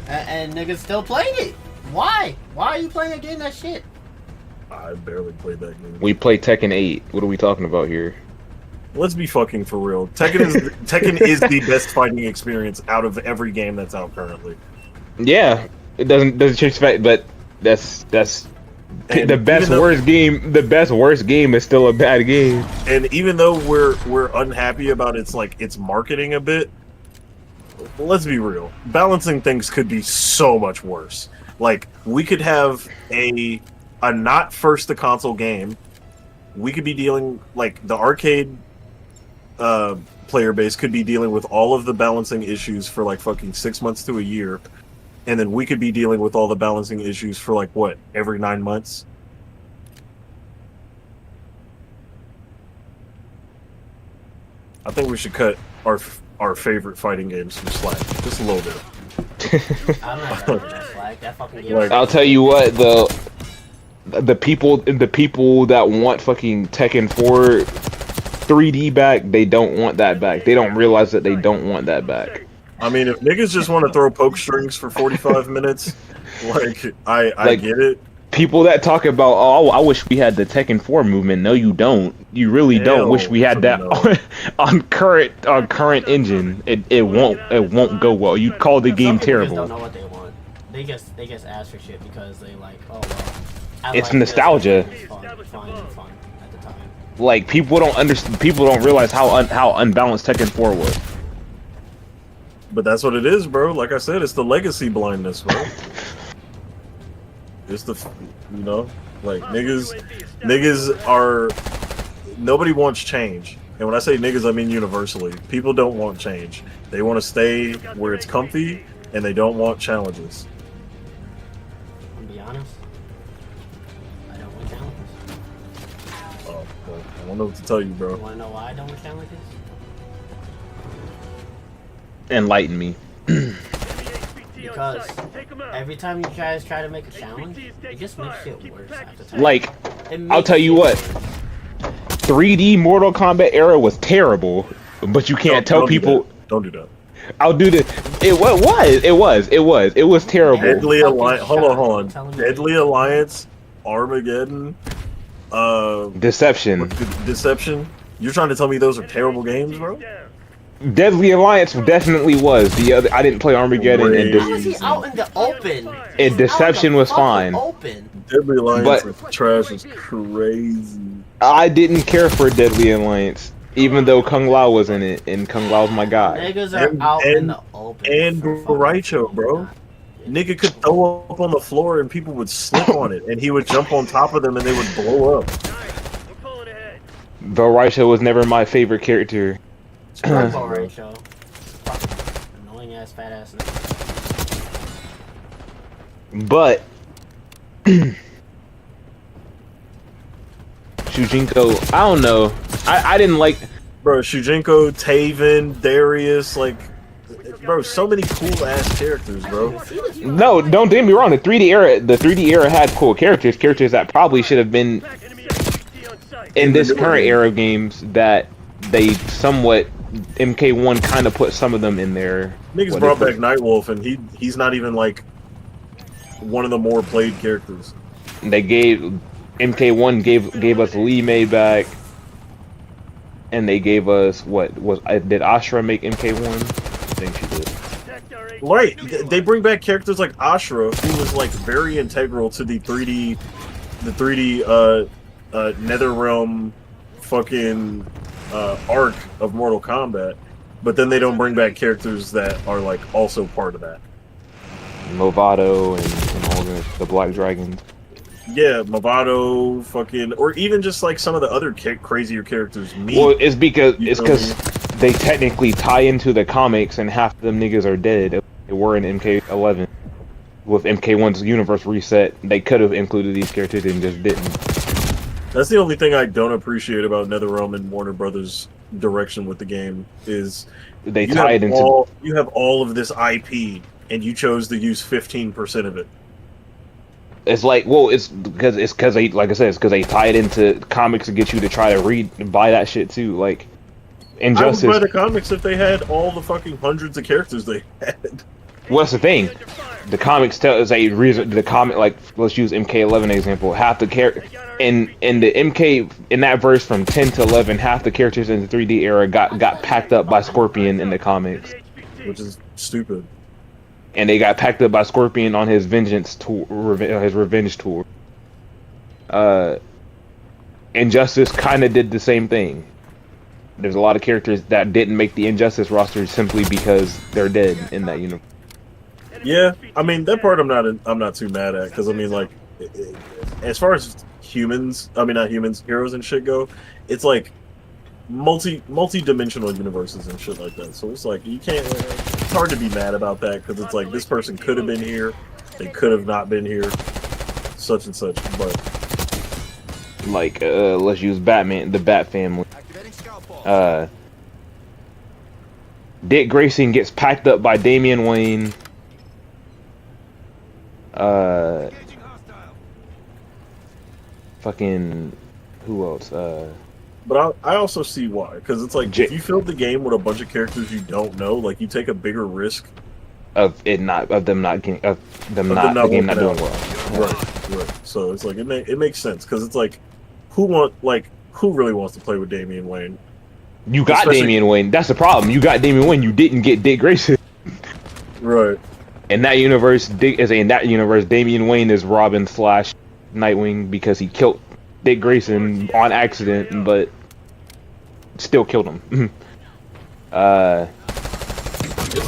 Speaker 2: And niggas still playing it. Why? Why are you playing a game that shit?
Speaker 3: I barely played that game.
Speaker 4: We play Tekken 8. What are we talking about here?
Speaker 3: Let's be fucking for real. Tekken is the best fighting experience out of every game that's out currently.
Speaker 4: Yeah, it doesn't change the fact, but that's
Speaker 3: And
Speaker 4: the best
Speaker 3: even though-
Speaker 4: worst game. The best worst game is still a bad game.
Speaker 3: And even though we're unhappy about its marketing a bit, let's be real. Balancing things could be so much worse. Like we could have a not first to console game. We could be dealing like the arcade player base could be dealing with all of the balancing issues for like fucking 6 months to a year. And then we could be dealing with all the balancing issues for like what, every 9 months? I think we should cut our favorite fighting games from Slack just a little bit.
Speaker 2: I'm not gonna that flag. That fucking game.
Speaker 3: Like-
Speaker 4: I'll tell you what, the people that want fucking Tekken 4 3D back, they don't want that back. They don't realize that they don't want that back.
Speaker 3: I mean, if niggas just want to throw poke strings for 45 minutes, like I
Speaker 4: Like-
Speaker 3: get it.
Speaker 4: People that talk about, oh, I wish we had the Tekken 4 movement. No, you don't. You really
Speaker 3: Hell
Speaker 4: don't wish we had that
Speaker 3: no.
Speaker 4: on current engine. It won't go well. You'd call the game
Speaker 2: Some people just don't
Speaker 4: terrible.
Speaker 2: know what they want. They just ask for shit because they like, oh well. I
Speaker 4: It's
Speaker 2: like
Speaker 4: nostalgia.
Speaker 2: This. It's fun at the time.
Speaker 4: Like people don't understand. People don't realize how unbalanced Tekken 4 was.
Speaker 3: But that's what it is, bro. Like I said, it's the legacy blindness, bro. It's the, like niggas are, nobody wants change. And when I say niggas, I mean universally. People don't want change. They want to stay where it's comfy, and they don't want challenges.
Speaker 2: I'm gonna be honest. I don't want challenges.
Speaker 3: Oh, well, I don't know what to tell you,
Speaker 2: You
Speaker 3: bro.
Speaker 2: wanna know why I don't want challenges?
Speaker 4: Enlighten me.
Speaker 2: Because every time you guys try to make a challenge, it just makes shit worse after time.
Speaker 4: Like,
Speaker 2: It
Speaker 4: I'll
Speaker 2: makes
Speaker 4: tell you
Speaker 2: shit
Speaker 4: what.
Speaker 2: worse.
Speaker 4: 3D Mortal Kombat era was terrible, but you can't tell
Speaker 3: Don't do
Speaker 4: people.
Speaker 3: that. Don't do that.
Speaker 4: I'll do this. It was terrible.
Speaker 3: Deadly
Speaker 2: fucking
Speaker 3: Alliance.
Speaker 2: shot.
Speaker 3: Hold on.
Speaker 2: Telling me.
Speaker 3: Deadly Alliance, Armageddon,
Speaker 4: Deception.
Speaker 3: Deception. You're trying to tell me those are terrible games, bro?
Speaker 4: Deadly Alliance definitely was. The other, I didn't play Armageddon, and
Speaker 2: How is he out in the open?
Speaker 4: And
Speaker 2: He's out in
Speaker 4: Deception
Speaker 2: the
Speaker 4: was
Speaker 2: fucking
Speaker 4: fine.
Speaker 2: Open.
Speaker 3: Deadly Alliance
Speaker 4: But-
Speaker 3: is trash is crazy.
Speaker 4: I didn't care for Deadly Alliance, even though Kung Lao was in it, and Kung Lao's my guy.
Speaker 2: Niggas are out in the open.
Speaker 3: And
Speaker 2: for fucking
Speaker 3: Raicho, bro. Nigga could throw up on the floor and people would slip on it, and he would jump on top of them and they would blow up.
Speaker 4: Though Raicho was never my favorite character.
Speaker 2: Raicho. Annoying ass, fat ass.
Speaker 4: But Shujinko, I don't know. I didn't like.
Speaker 3: Bro, Shujinko, Taven, Darius, like, bro, so many cool ass characters, bro.
Speaker 4: No, don't get me wrong. The 3D era had cool characters that probably should have been in this current era of games that they somewhat MK1 kind of put some of them in there.
Speaker 3: Niggas brought back Nightwolf, and he's not even like one of the more played characters.
Speaker 4: They gave MK1 gave us Lee May back, and they gave us did Ashra make MK1? I think she did.
Speaker 3: Right, they bring back characters like Ashra, who was like very integral to the 3D Netherrealm fucking arc of Mortal Kombat, but then they don't bring back characters that are like also part of that.
Speaker 4: Movado and all the Black Dragons.
Speaker 3: Yeah, Movado, fucking, or even just like some of the other crazier characters.
Speaker 4: Well, it's because they technically tie into the comics, and half of them niggas are dead. They were in MK11. With MK1's universe reset, they could have included these characters and just didn't.
Speaker 3: That's the only thing I don't appreciate about NetherRealm and Warner Brothers' direction with the game is
Speaker 4: they tie it into.
Speaker 3: You have all of this IP, and you chose to use 15% of it.
Speaker 4: It's like, well, it's because they, like I said, it's because they tie it into comics to get you to try to read and buy that shit too. Like Injustice.
Speaker 3: I would buy the comics if they had all the fucking hundreds of characters they had.
Speaker 4: What's the thing? The comics tell us a reason. The comic, like, let's use MK11 example. Half the character in the MK in that verse from 10 to 11, half the characters in the 3D era got packed up by Scorpion in the comics,
Speaker 3: which is stupid.
Speaker 4: And they got packed up by Scorpion on his vengeance tour, his revenge tour. Injustice kind of did the same thing. There's a lot of characters that didn't make the Injustice roster simply because they're dead in that universe.
Speaker 3: Yeah, I mean that part I'm not too mad at, because I mean, like, as far as humans, I mean not humans, heroes and shit go, it's like multi-dimensional universes and shit like that. So it's like you can't. It's hard to be mad about that, because it's like this person could have been here, they could have not been here, such and such. But
Speaker 4: like, let's use Batman, the Bat family. Dick Grayson gets packed up by Damian Wayne. Fucking who else?
Speaker 3: But I also see why, because it's like if you filled the game with a bunch of characters you don't know, like you take a bigger risk
Speaker 4: of the game not doing well.
Speaker 3: Right. So it's like it makes sense, because it's like who really wants to play with Damian Wayne?
Speaker 4: You got Damian Wayne. That's the problem. You got Damian Wayne. You didn't get Dick Grayson.
Speaker 3: Right.
Speaker 4: In that universe, Damian Wayne is Robin / Nightwing, because he killed Dick Grayson on accident, but still killed him.
Speaker 3: It's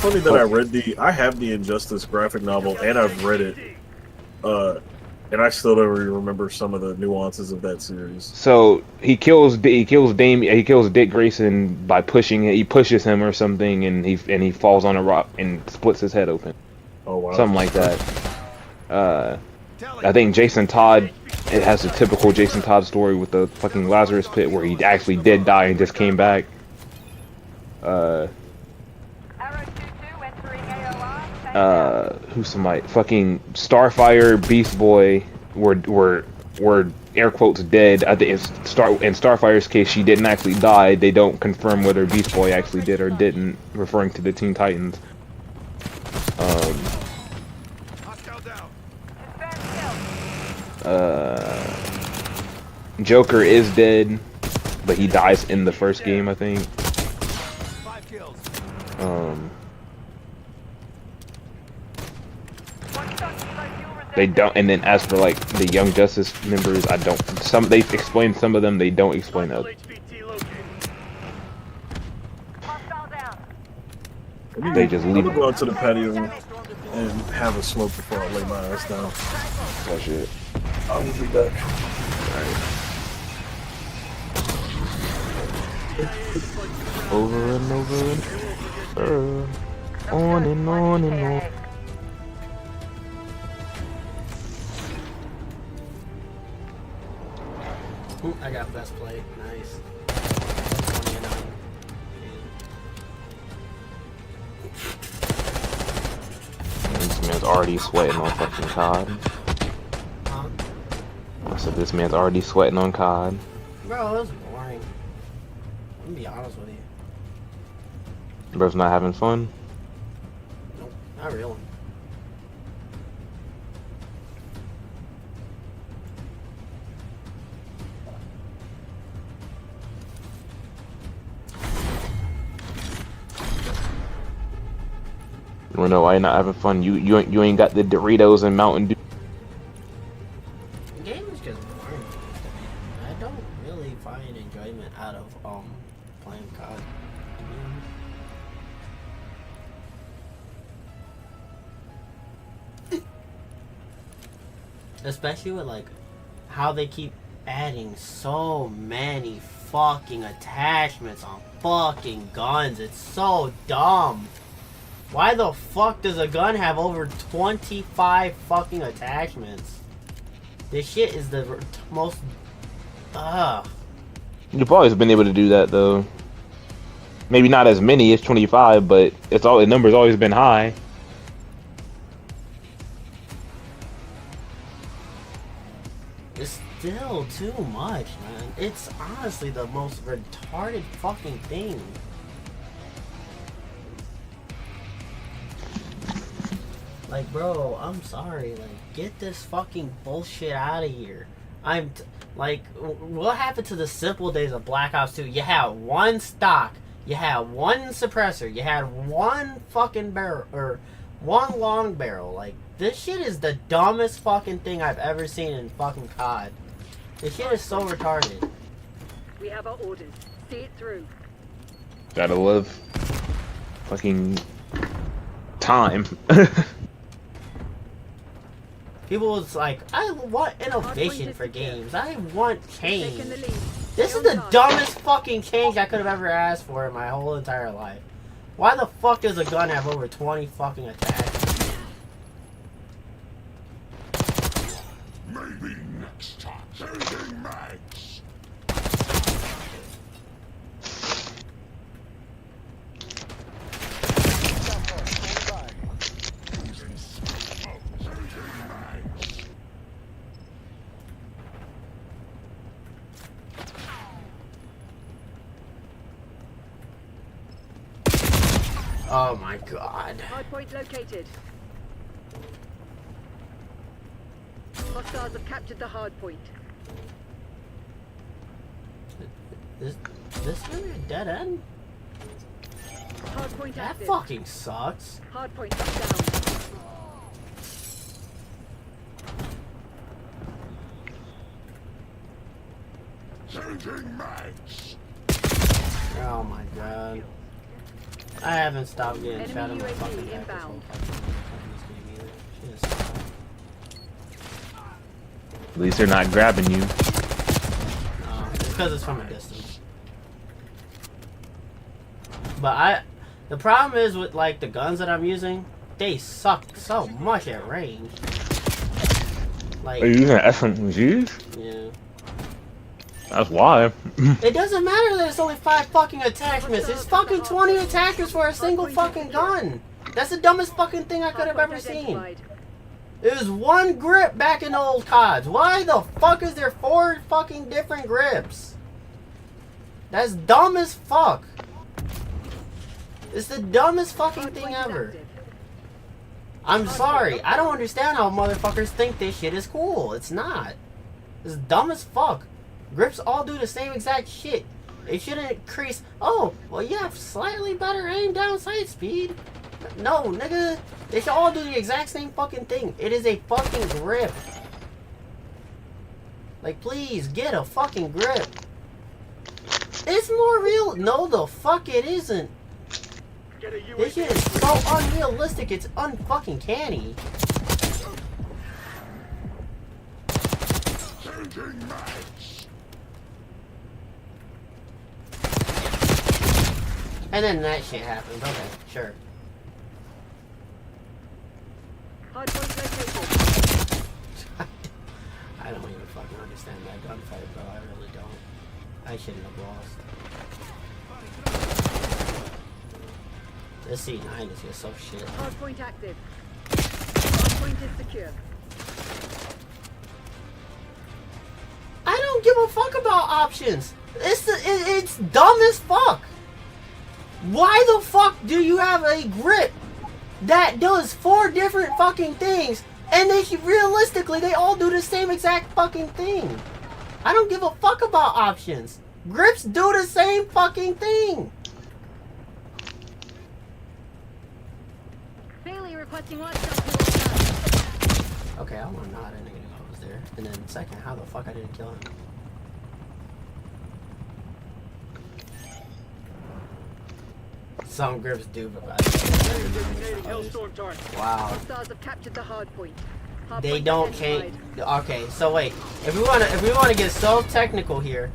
Speaker 3: funny that I have the Injustice graphic novel, and I've read it, and I still don't really remember some of the nuances of that series.
Speaker 4: So he kills Dick Grayson by pushing. He pushes him or something, and he falls on a rock and splits his head open.
Speaker 3: Oh wow!
Speaker 4: Something like that. I think Jason Todd. It has the typical Jason Todd story with the fucking Lazarus pit where he actually did die and just came back. Who's somebody? Fucking Starfire, Beast Boy were air quotes dead. I think in Starfire's case, she didn't actually die. They don't confirm whether Beast Boy actually did or didn't, referring to the Teen Titans. Joker is dead, but he dies in the first game, I think. They don't. And then as for like the Young Justice members, I don't. Some they explain some of them. They don't explain others. They just leave.
Speaker 3: I'm gonna go out to the patio and have a smoke before I lay my ass down.
Speaker 4: That shit.
Speaker 3: I will be back.
Speaker 4: Over and over and on and on and on.
Speaker 2: Ooh, I got best play. Nice. 29.
Speaker 4: This man's already sweating on fucking COD.
Speaker 2: Huh?
Speaker 4: I said this man's already sweating on COD.
Speaker 2: Bro, it was boring. I'm gonna be honest with you.
Speaker 4: Bro's not having fun.
Speaker 2: Nope, not really.
Speaker 4: You know why you're not having fun? You ain't got the Doritos and Mountain Dew.
Speaker 2: The game is just boring. I don't really find enjoyment out of playing COD. To be honest. Especially with like how they keep adding so many fucking attachments on fucking guns. It's so dumb. Why the fuck does a gun have over 25 fucking attachments? This shit is the most...
Speaker 4: You've always been able to do that though. Maybe not as many as 25, but it's all the number's always been high.
Speaker 2: It's still too much, man. It's honestly the most retarded fucking thing. Like, bro, I'm sorry. Like, get this fucking bullshit out of here. Like, what happened to the simple days of Black Ops 2? You had one stock. You had one suppressor. You had one fucking barrel, or one long barrel. Like, this shit is the dumbest fucking thing I've ever seen in fucking COD. This shit is so retarded.
Speaker 6: We have our orders. See it through.
Speaker 4: Gotta love fucking time.
Speaker 2: People was like, I want innovation for games. I want change.
Speaker 6: Taking the lead.
Speaker 2: This is the dumbest fucking change I could have ever asked for in my whole entire life. Why the fuck does a gun have over 20 fucking attacks?
Speaker 7: Maybe next time. Changing mags.
Speaker 2: Oh my god.
Speaker 6: Hardpoint located. Hostiles have captured the hardpoint.
Speaker 2: Is this really a dead end?
Speaker 6: Hardpoint
Speaker 2: That
Speaker 6: active.
Speaker 2: fucking sucks.
Speaker 6: Hardpoint down.
Speaker 7: Changing mags.
Speaker 2: Oh my god. I haven't stopped getting
Speaker 6: Enemy
Speaker 2: shot in my
Speaker 6: UAV
Speaker 2: fucking back this
Speaker 6: inbound.
Speaker 2: whole fucking game either. Shit is sucks.
Speaker 4: At least they're not grabbing you.
Speaker 2: It's because it's from a distance. But the problem is with like the guns that I'm using, they suck so much at range. Like,
Speaker 4: Are you using SMGs?
Speaker 2: yeah.
Speaker 4: That's why.
Speaker 2: It doesn't matter that it's only 5 fucking attachments. It's fucking 20 attachments for a single fucking gun. That's the dumbest fucking thing I could have ever seen. It was one grip back in the old CODs. Why the fuck is there 4 fucking different grips? That's dumb as fuck. It's the dumbest fucking thing ever. I'm sorry. I don't understand how motherfuckers think this shit is cool. It's not. It's dumb as fuck. Grips all do the same exact shit. It shouldn't increase. Oh, well, you have slightly better aim down sight speed. No, nigga. They should all do the exact same fucking thing. It is a fucking grip. Like, please, get a fucking grip. It's more real. No, the fuck it isn't. This shit is so unrealistic, it's unfucking canny.
Speaker 7: Changing mags.
Speaker 2: And then that shit happens. Okay, sure.
Speaker 6: Hardpoint located.
Speaker 2: I don't even fucking understand that gunfight, bro. I really don't. I shouldn't have lost. This C9 is just so shit.
Speaker 6: Hardpoint active. Hardpoint is secure.
Speaker 2: I don't give a fuck about options. It's dumb as fuck. Why the fuck do you have a grip that does 4 different fucking things, and realistically they all do the same exact fucking thing? I don't give a fuck about options. Grips do the same fucking thing.
Speaker 6: Bailey requesting watch.
Speaker 2: Okay, I want to know how that nigga was there. And then second, how the fuck I didn't kill him? Some grips do, but wow.
Speaker 6: Stars have captured the hardpoint.
Speaker 2: They don't change. Okay, so wait. If we wanna get so technical here,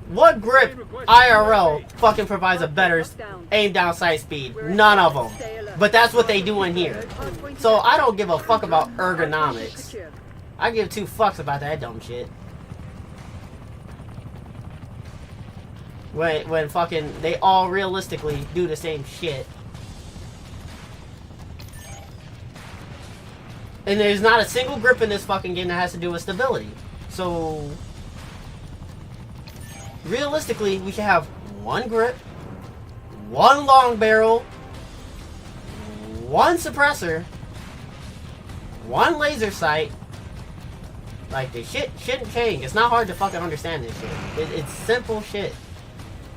Speaker 2: what grip IRL fucking provides a better aim down sight speed? None of them. But that's what they do in here. So I don't give a fuck about ergonomics. I give 2 fucks about that dumb shit. When fucking they all realistically do the same shit. And there's not a single grip in this fucking game that has to do with stability. So realistically, we should have 1 grip, 1 long barrel, 1 suppressor, 1 laser sight. Like, the shit shouldn't change. It's not hard to fucking understand this shit. It's simple shit.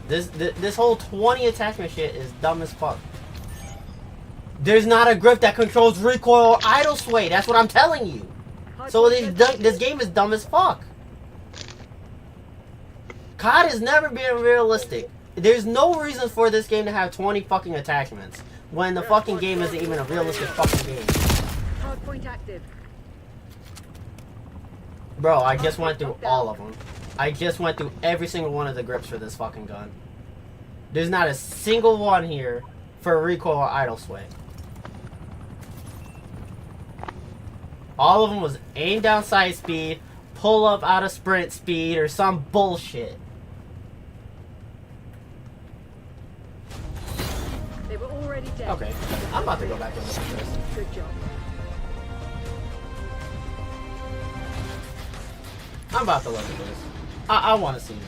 Speaker 2: This whole 20 attachment shit is dumb as fuck. There's not a grip that controls recoil or idle sway. That's what I'm telling you. So this game is dumb as fuck. COD has never been realistic. There's no reason for this game to have 20 fucking attachments when the fucking game isn't even a realistic fucking game.
Speaker 6: Hardpoint active.
Speaker 2: Bro, I just went through all of them. I just went through every single one of the grips for this fucking gun. There's not a single one here for recoil or idle sway. All of them was aim down sight speed, pull up out of sprint speed, or some bullshit.
Speaker 6: They were already dead.
Speaker 2: Okay, I'm about to go back and look at this.
Speaker 6: Good job.
Speaker 2: I'm about to look at this. I want to see this.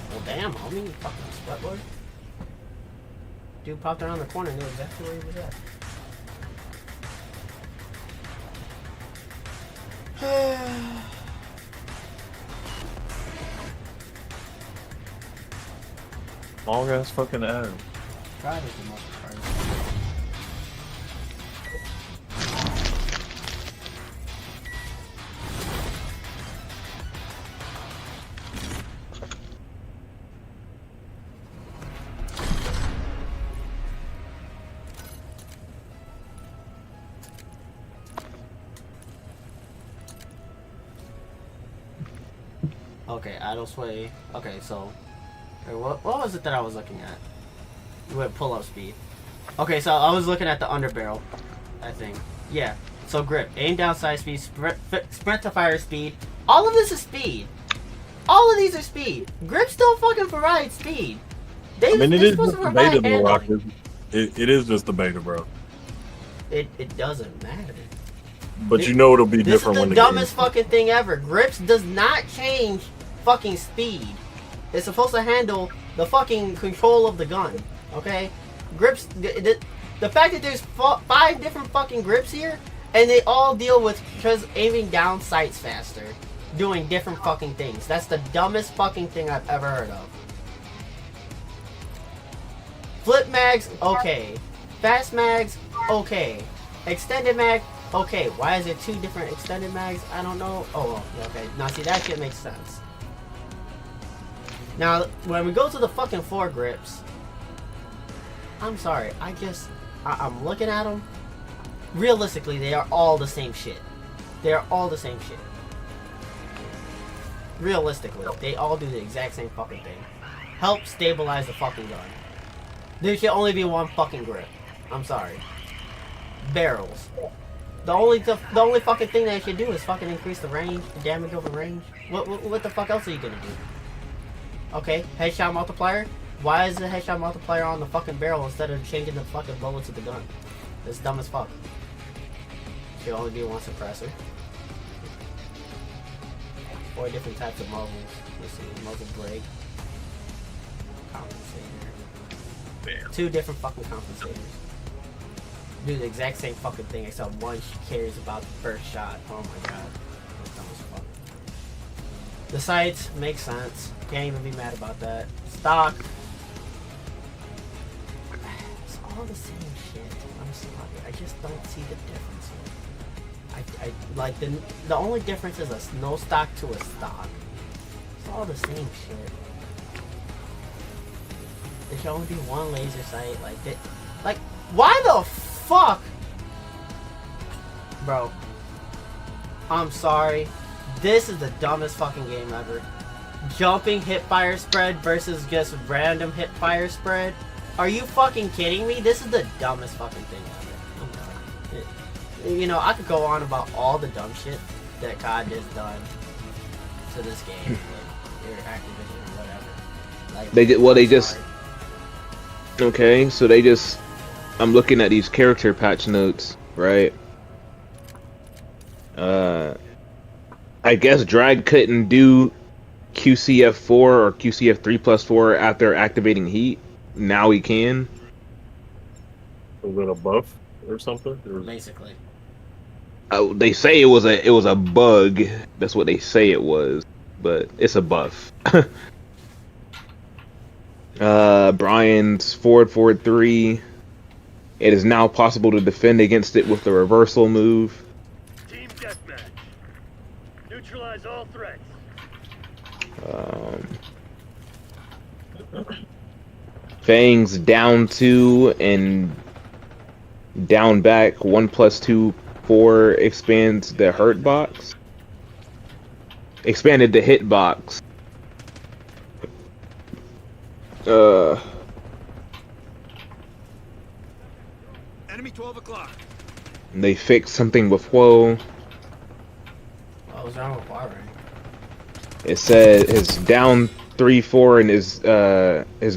Speaker 2: Well, damn, homie, you fucking sweatboard. Dude popped around the corner and knew exactly where he was at.
Speaker 3: Long ass fucking ad.
Speaker 2: God is the most retarded. Okay, idle sway. Okay, so what was it that I was looking at? With pull-up speed. Okay, so I was looking at the underbarrel, I think. Yeah. So grip, aim down sight speed, sprint to fire speed. All of this is speed. All of these are speed. Grip still fucking provides speed.
Speaker 3: I mean, it is
Speaker 2: supposed
Speaker 3: just
Speaker 2: to
Speaker 3: the
Speaker 2: provide
Speaker 3: beta, bro.
Speaker 2: handling.
Speaker 3: It is just the beta, bro.
Speaker 2: It doesn't matter.
Speaker 3: But you know it'll be different
Speaker 2: This
Speaker 3: when
Speaker 2: is
Speaker 3: the
Speaker 2: the
Speaker 3: game.
Speaker 2: dumbest fucking thing ever. Grips does not change fucking speed. It's supposed to handle the fucking control of the gun. Okay, grips. The fact that there's 5 different fucking grips here, and they all deal with just aiming down sights faster, doing different fucking things. That's the dumbest fucking thing I've ever heard of. Flip mags, okay. Fast mags, okay. Extended mag, okay. Why is there 2 different extended mags? I don't know. Oh, okay. Now see, that shit makes sense. Now, when we go to the fucking 4 grips, I'm sorry. I'm looking at them. Realistically, they are all the same shit. They are all the same shit. Realistically, they all do the exact same fucking thing. Help stabilize the fucking gun. There should only be 1 fucking grip. I'm sorry. Barrels. The only fucking thing they should do is fucking increase the range, the damage over range. What the fuck else are you gonna do? Okay, headshot multiplier. Why is the headshot multiplier on the fucking barrel instead of changing the fucking bullets of the gun? It's dumb as fuck. Should only be 1 suppressor. 4 different types of muzzles. Let's see, muzzle brake. Compensator. 2 different fucking compensators. Do the exact same fucking thing except one cares about the first shot. Oh my god. That's dumb as fuck. The sights make sense. Can't even be mad about that. Stock. It's all the same shit. I'm sorry. I just don't see the difference here. I like the only difference is a no stock to a stock. It's all the same shit. There should only be 1 laser sight. Like why the fuck? Bro. I'm sorry. This is the dumbest fucking game ever. Jumping hip fire spread versus just random hip fire spread. Are you fucking kidding me? This is the dumbest fucking thing ever. I'm done. You know, I could go on about all the dumb shit that COD has done to this game. Like, your Activision or whatever. Like,
Speaker 4: they just... Okay, so they just... I'm looking at these character patch notes, right? I guess Drag couldn't do QCF4 or QCF3+4 after activating heat. Now he can.
Speaker 3: Was it a buff or something?
Speaker 2: Basically.
Speaker 4: They say it was a bug. That's what they say it was, but it's a buff. Brian's forward 3. It is now possible to defend against it with the reversal move.
Speaker 7: Team deathmatch. Neutralize all threats.
Speaker 4: Fang's down 2 and down back 1 + 2 4 expands the hurt box. Expanded the hit box.
Speaker 7: Enemy 12 o'clock.
Speaker 4: They fixed something with Woe.
Speaker 2: What was wrong with wiring?
Speaker 4: It said his down 3-4 and his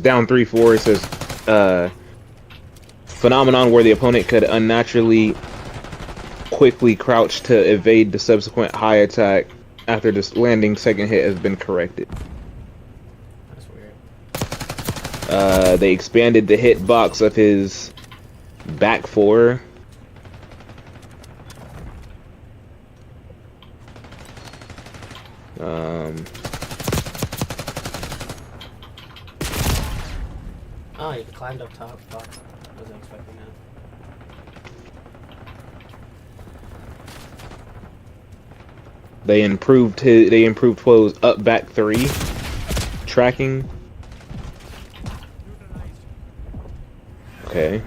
Speaker 4: down 3-4. It says phenomenon where the opponent could unnaturally quickly crouch to evade the subsequent high attack after this landing second hit has been corrected.
Speaker 2: That's weird.
Speaker 4: They expanded the hit box of his back 4.
Speaker 2: Oh, you climbed up top. Fuck. I wasn't expecting that.
Speaker 4: They improved Woe's up back 3 tracking. Okay.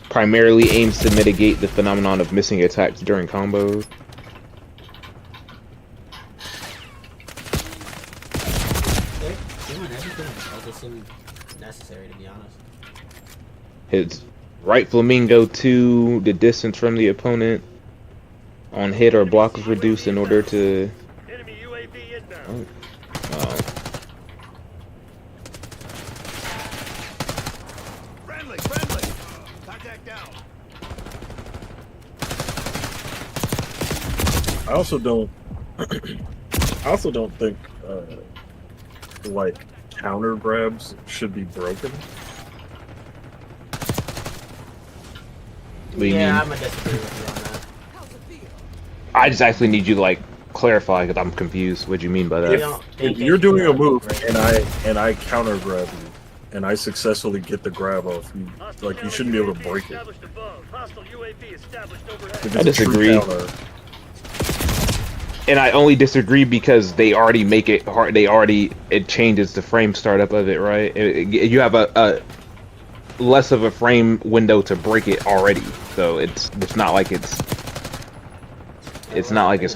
Speaker 4: Primarily aims to mitigate the phenomenon of missing attacks during combos.
Speaker 2: They're doing everything that doesn't seem necessary, to be honest.
Speaker 4: His right flamingo 2, the distance from the opponent on hit or block is reduced in order to...
Speaker 7: Enemy UAV inbound. Friendly. Contact down.
Speaker 3: I also don't think like counter grabs should be broken.
Speaker 4: What do you mean?
Speaker 2: Yeah, I'm gonna disagree with you on that.
Speaker 4: I just actually need you to like clarify because I'm confused. What do you mean by
Speaker 2: You
Speaker 4: that?
Speaker 2: don't think
Speaker 3: If
Speaker 2: they
Speaker 3: you're
Speaker 2: should
Speaker 3: doing
Speaker 2: be
Speaker 3: a move
Speaker 2: break?
Speaker 3: and I counter grab you and I successfully get the grab off, you shouldn't be able to break it.
Speaker 7: Established above. Hostile UAV established overhead.
Speaker 3: If
Speaker 4: I
Speaker 3: it's a true
Speaker 4: disagree.
Speaker 3: counter,
Speaker 4: And I only disagree because they already make it hard. It changes the frame startup of it, right? You have a less of a frame window to break it already, so it's not like it's not like it's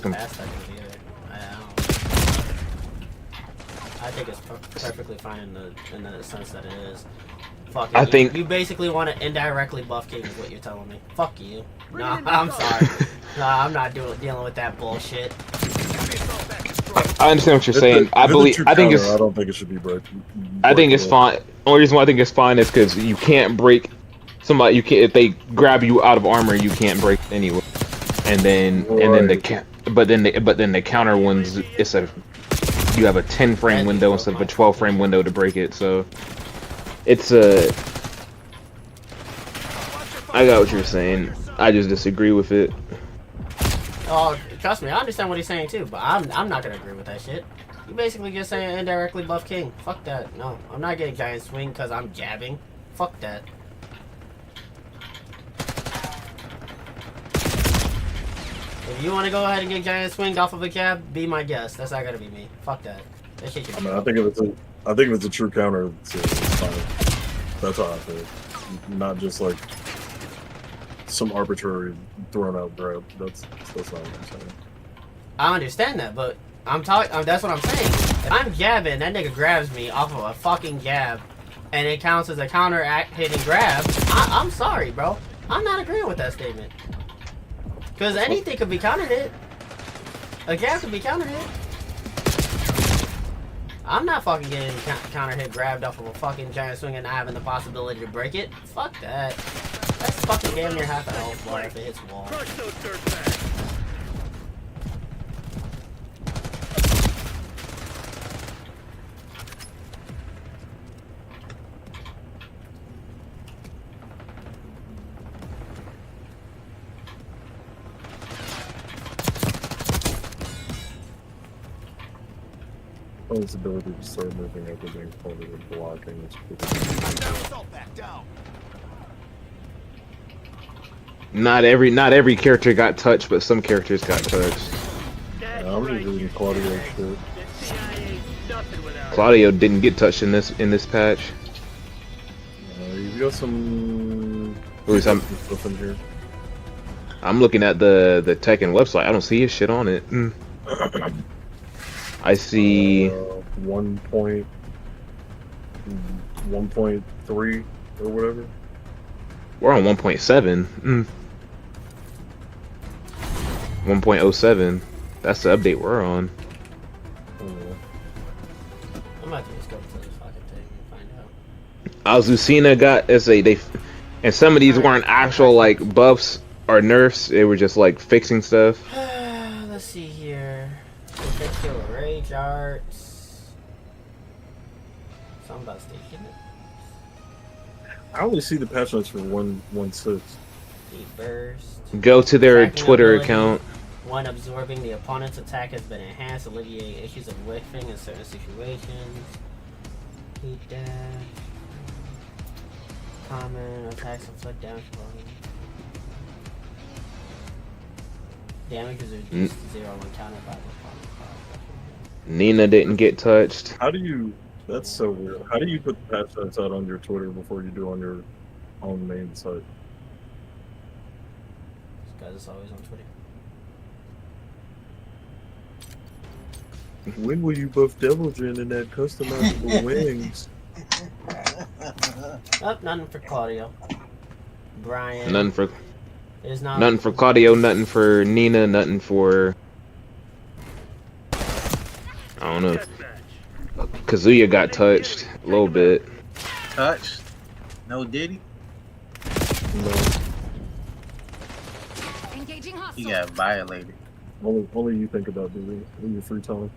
Speaker 2: I think it's perfectly fine in the sense that it is. Fuck it.
Speaker 4: I think
Speaker 2: you basically want to indirectly buff King is what you're telling me. Fuck you. Nah, I'm sorry. Nah, I'm not dealing with that bullshit.
Speaker 4: I understand what you're saying. I
Speaker 3: I don't think it should be broken.
Speaker 4: I think it's fine. Only reason why I think it's fine is because you can't break somebody. You can't if they grab you out of armor, you can't break anyway. And then the counter ones, you have a 10 frame window instead of a 12 frame window to break it. So it's I got what you're saying. I just disagree with it.
Speaker 2: Oh, trust me, I understand what he's saying too, but I'm not gonna agree with that shit. You basically just saying indirectly buff King. Fuck that. No, I'm not getting giant swing because I'm jabbing. Fuck that. If you want to go ahead and get giant swing off of a jab, be my guest. That's not gonna be me. Fuck that. That shit can be.
Speaker 3: I think if it's a true counter, it's fine. That's how I feel. Not just like some arbitrary thrown out grab. That's not what I'm saying.
Speaker 2: I understand that, but that's what I'm saying. If I'm jabbing, that nigga grabs me off of a fucking jab, and it counts as a counter hitting grab. I'm sorry, bro. I'm not agreeing with that statement. Because anything could be counter hit. A jab could be counter hit. I'm not fucking getting counter hit grabbed off of a fucking giant swing and not having the possibility to break it. Fuck that. That's fucking damn near half a health bar if it hits wall.
Speaker 7: Crush those dirtbags.
Speaker 3: His ability to start moving up and being folded and blocking is pretty
Speaker 7: Down, assault back down.
Speaker 4: Not every character got touched, but some characters got touched.
Speaker 7: That's
Speaker 3: I'm
Speaker 7: right,
Speaker 3: just reading
Speaker 7: you
Speaker 3: Claudio
Speaker 7: dirtbag.
Speaker 3: shit.
Speaker 7: The CIA nothing without
Speaker 4: Claudio didn't get touched in this patch.
Speaker 3: You've got some
Speaker 4: Who's
Speaker 3: stuff in here.
Speaker 4: I'm looking at the Tekken website. I don't see his shit on it. I see
Speaker 3: 1.3 or whatever.
Speaker 4: we're on 1.7. 1.07. That's the update we're on.
Speaker 2: I'm about to just go to this fucking thing and find out.
Speaker 4: Azucena got and some of these weren't actual like buffs or nerfs. They were just like fixing stuff.
Speaker 2: Let's see here. Kill rage arts. Something about station.
Speaker 3: I only see the patch notes for 1.16.
Speaker 2: Deep burst.
Speaker 4: Go to their
Speaker 2: Attacking
Speaker 4: Twitter
Speaker 2: ability.
Speaker 4: account.
Speaker 2: One absorbing the opponent's attack has been enhanced, alleviating issues of whiffing in certain situations. Heat dash. Common attacks inflict damage. Damage is reduced to 0 when countered by the opponent.
Speaker 4: Nina didn't get touched.
Speaker 3: How do you? That's so weird. How do you put the patch notes out on your Twitter before you do on your own main site?
Speaker 2: This guy's is always on Twitter.
Speaker 3: When will you buff Devil Jin in that customizable wings?
Speaker 2: Oh, nothing for Claudio. Brian.
Speaker 4: Nothing
Speaker 2: There's not.
Speaker 4: for Claudio. Nothing for Nina. Nothing for I don't know.
Speaker 7: deathmatch.
Speaker 4: Kazuya got touched a little bit.
Speaker 1: Touch? No Diddy?
Speaker 3: No,
Speaker 6: Engaging
Speaker 1: He
Speaker 6: hostile.
Speaker 1: got violated.
Speaker 3: only you think about doing in your free time.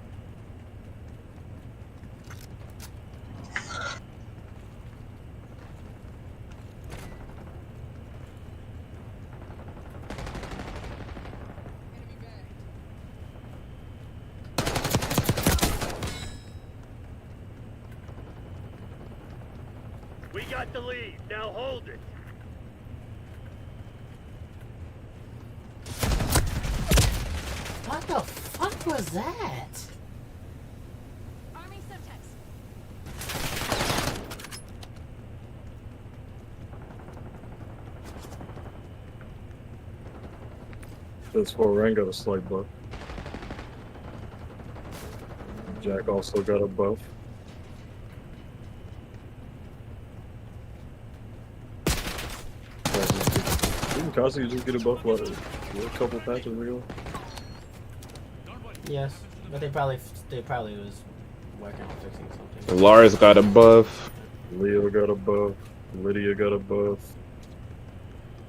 Speaker 7: We got the lead. Now hold it.
Speaker 2: What the fuck was that?
Speaker 6: Arming subtext.
Speaker 3: This far rank got a slight buff. Jack also got a buff. Didn't Kasi just get a buff like a couple patches ago?
Speaker 2: Yes, but they probably was working on fixing something.
Speaker 4: Lars got a buff.
Speaker 3: Leo got a buff. Lydia got a buff.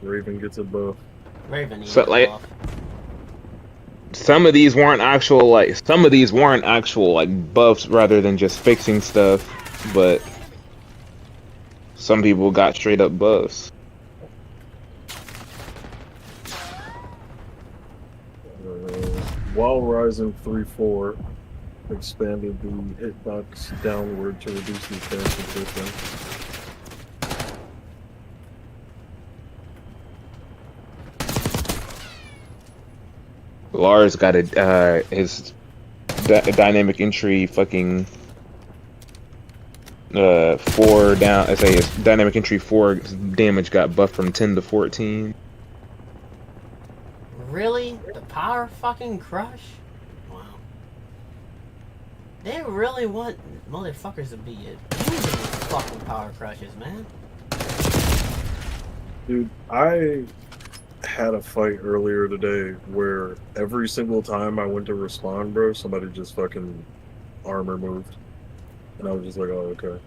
Speaker 3: Raven gets a buff.
Speaker 2: Raven needs
Speaker 4: So,
Speaker 2: a
Speaker 4: like-
Speaker 2: buff.
Speaker 4: Some of these weren't actual like buffs rather than just fixing stuff, but some people got straight up buffs.
Speaker 3: While Ryzen 3.4 expanded the hitbox downward to reduce the attack resistance.
Speaker 4: Lars got his dynamic entry fucking 4 down. I say his dynamic entry 4 damage got buffed from 10 to 14.
Speaker 2: Really? The power fucking crush? Wow. They really want motherfuckers to be it. Fucking power crushes, man.
Speaker 3: Dude, I had a fight earlier today where every single time I went to respond, bro, somebody just fucking armor moved. And I was just like, oh, okay.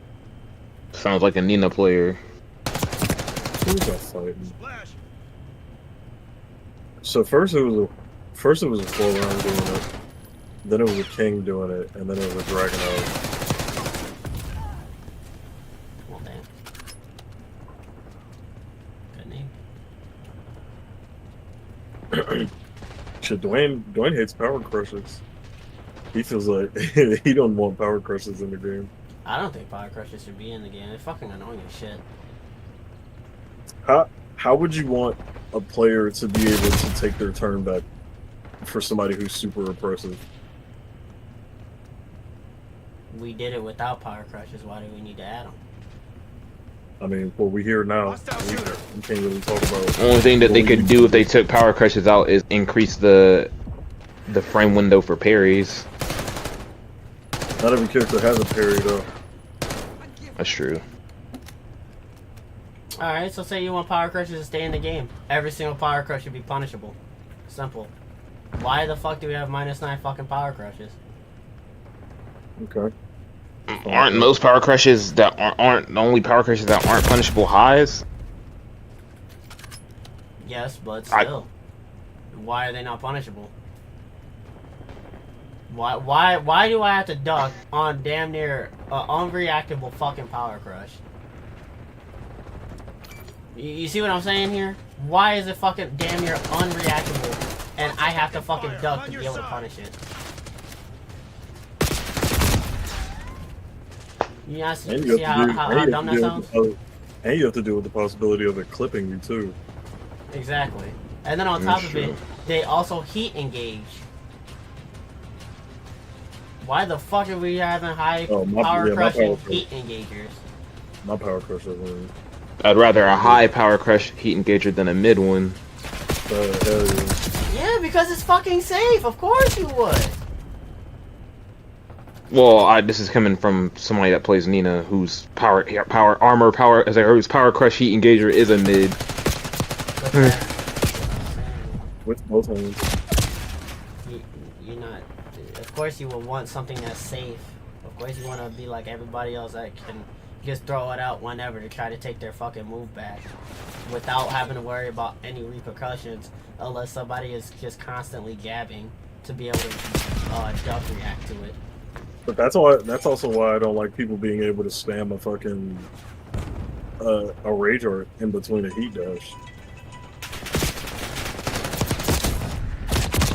Speaker 4: Sounds like a Nina player.
Speaker 3: Who's that fighting?
Speaker 7: Splash.
Speaker 3: So first it was a 4-round doing it. Then it was a king doing it, and then it was a dragon out.
Speaker 2: Well, damn. Good name.
Speaker 3: Shit, Dwayne hates power crushes. He feels like he don't want power crushes in the game.
Speaker 2: I don't think power crushes should be in the game. They're fucking annoying as shit.
Speaker 3: How would you want a player to be able to take their turn back for somebody who's super oppressive?
Speaker 2: We did it without power crushes. Why do we need to add them?
Speaker 3: I mean, what we hear now,
Speaker 7: Hostile
Speaker 3: we
Speaker 7: shooter.
Speaker 3: can't really talk about.
Speaker 4: Only thing that they could do if they took power crushes out is increase the frame window for parries.
Speaker 3: Not every character has a parry though.
Speaker 4: That's true.
Speaker 2: Alright, so say you want power crushes to stay in the game. Every single power crush should be punishable. Simple. Why the fuck do we have -9 fucking power crushes?
Speaker 3: Okay.
Speaker 4: Aren't most power crushes that aren't the only power crushes that aren't punishable highs?
Speaker 2: Yes, but still. Why are they not punishable? Why do I have to duck on damn near unreactable fucking power crush? You see what I'm saying here? Why is it fucking damn near unreactable and I have to fucking duck to be able to punish it? You guys
Speaker 3: And
Speaker 2: see how dumb that sounds?
Speaker 3: And you have to deal with the possibility of it clipping you too.
Speaker 2: Exactly. And then on top of it,
Speaker 4: True.
Speaker 2: they also heat engage. Why the fuck are we having high
Speaker 3: My
Speaker 2: power crushing
Speaker 3: power
Speaker 2: heat engagers?
Speaker 3: My power crush doesn't.
Speaker 4: I'd rather a high power crush heat engager than a mid one.
Speaker 3: Hell yeah.
Speaker 2: Yeah, because it's fucking safe. Of course you would.
Speaker 4: Well, this is coming from somebody that plays Nina, whose whose power crush heat engager is a mid.
Speaker 2: But
Speaker 3: With both hands.
Speaker 2: you're not. Of course, you will want something that's safe. Of course, you want to be like everybody else that can just throw it out whenever to try to take their fucking move back without having to worry about any repercussions, unless somebody is just constantly gabbing to be able to duck react to it.
Speaker 3: But that's also why I don't like people being able to spam a fucking a rage art in between a heat dash.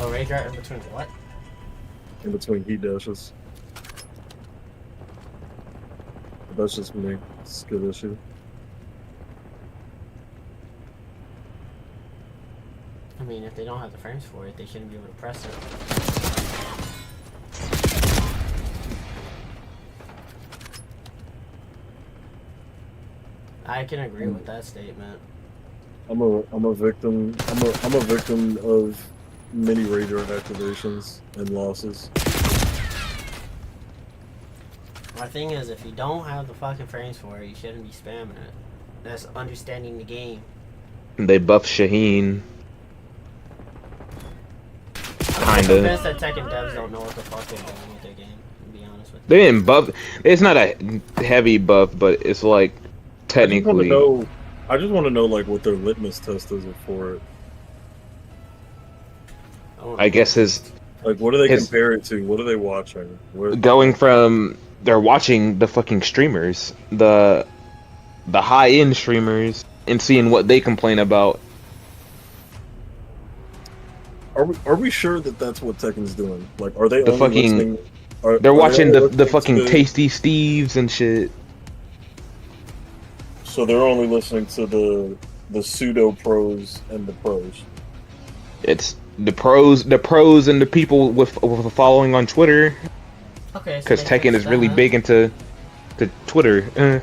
Speaker 2: Oh, rage art in between what?
Speaker 3: In between heat dashes. But that's just me. It's a skill issue.
Speaker 2: mean, if they don't have the frames for it, they shouldn't be able to press it. I can agree with that statement.
Speaker 3: I'm a victim of many radar activations and losses.
Speaker 2: My thing is, if you don't have the fucking frames for it, you shouldn't be spamming it. That's understanding the game.
Speaker 4: They buffed Shaheen.
Speaker 2: I'm
Speaker 4: Kinda.
Speaker 2: convinced that Tekken devs don't know what the fuck they're doing with their game, to be honest with you.
Speaker 4: They didn't buff. It's not a heavy buff, but it's like technically.
Speaker 3: I just want to know like what their litmus test is for it.
Speaker 4: I guess his
Speaker 3: Like, what do they compare it to? What are they watching?
Speaker 4: going from they're watching the fucking streamers, the high end streamers, and seeing what they complain about.
Speaker 3: Are we sure that that's what Tekken's doing? Like, are they
Speaker 4: The
Speaker 3: only
Speaker 4: fucking?
Speaker 3: listening?
Speaker 4: They're watching
Speaker 3: they
Speaker 4: the fucking
Speaker 3: to,
Speaker 4: Tasty Steves and shit.
Speaker 3: So they're only listening to the pseudo pros and the pros.
Speaker 4: It's the pros, and the people with a following on Twitter.
Speaker 2: Okay.
Speaker 4: Because Tekken is really big into Twitter.
Speaker 2: Okay.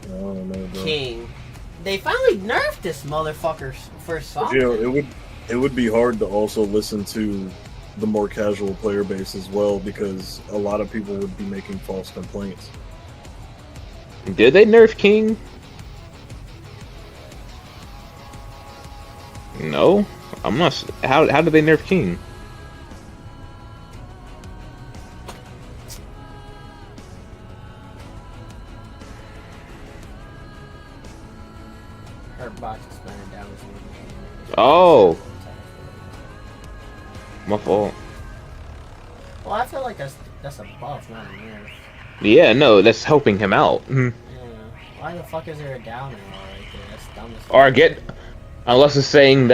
Speaker 3: I don't know, bro.
Speaker 2: King. They finally nerfed this motherfucker's first song.
Speaker 3: You know, it would be hard to also listen to the more casual player base as well, because a lot of people would be making false complaints.
Speaker 4: Did they nerf King? No, I'm not. How did they nerf King?
Speaker 2: Her box is spinning down.
Speaker 4: Oh, my fault.
Speaker 2: Well, I feel like that's a buff, not a nerf.
Speaker 4: Yeah, no, that's helping him out.
Speaker 2: Yeah. Why the fuck is there a down arrow right there? That's dumb as fuck.
Speaker 4: Or unless it's saying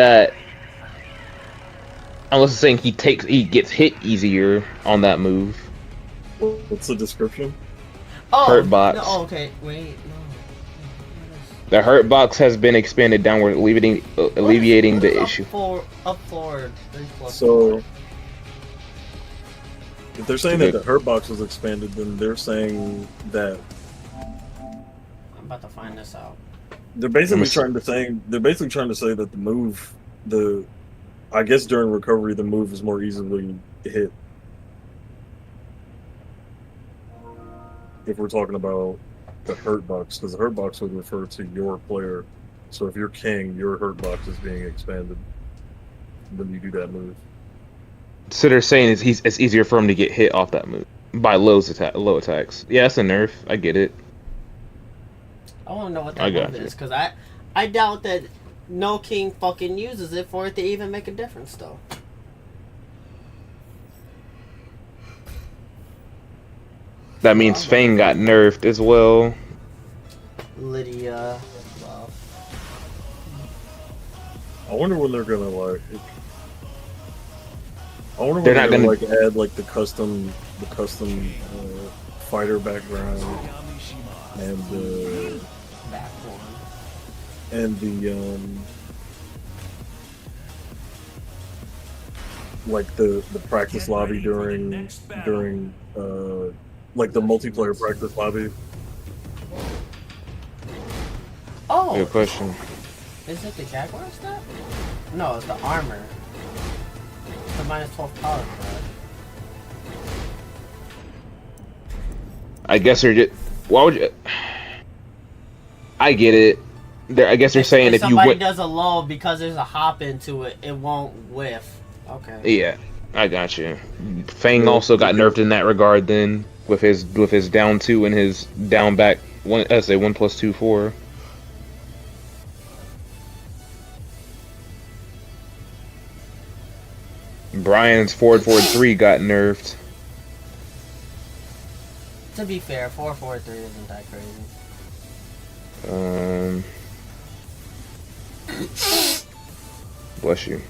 Speaker 4: he gets hit easier on that move.
Speaker 3: What's the description?
Speaker 2: Oh,
Speaker 4: hurt box.
Speaker 2: No, okay, wait, no.
Speaker 4: The hurt box has been expanded downward, alleviating the issue.
Speaker 2: Up forward, 3+.
Speaker 3: So, if they're saying that the hurt box was expanded, then they're saying that
Speaker 2: I'm about to find this out.
Speaker 3: they're basically trying to say that the move, I guess during recovery, the move is more easily hit. If we're talking about the hurt box, because the hurt box would refer to your player. So if you're king, your hurt box is being expanded when you do that move.
Speaker 4: So they're saying it's easier for him to get hit off that move by low attacks. Yeah, that's a nerf. I get it.
Speaker 2: I want to know what that move is, because I doubt that no king fucking uses it for it to even make a difference, though.
Speaker 4: That means Fang got nerfed as well.
Speaker 2: Lydia. Well.
Speaker 3: I wonder when they're gonna like. I wonder when
Speaker 4: They're
Speaker 3: they're
Speaker 4: not gonna
Speaker 3: like add like the custom fighter background and the
Speaker 2: Back one.
Speaker 3: and the like the practice lobby during like the multiplayer practice lobby.
Speaker 2: Oh!
Speaker 4: Good question.
Speaker 2: Is it the Jaguar stuff? No, it's the armor. It's the minus 12 power, bro.
Speaker 4: I guess they're just. Why would you? I get it. I guess they're saying if you
Speaker 2: somebody does a low because there's a hop into it, it won't whiff. Okay.
Speaker 4: Yeah, I got you. Fang also got nerfed in that regard then with his down 2 and his down back 1+2 4. Brian's forward 3 got nerfed.
Speaker 2: To be fair, 443 isn't that crazy.
Speaker 4: Bless you.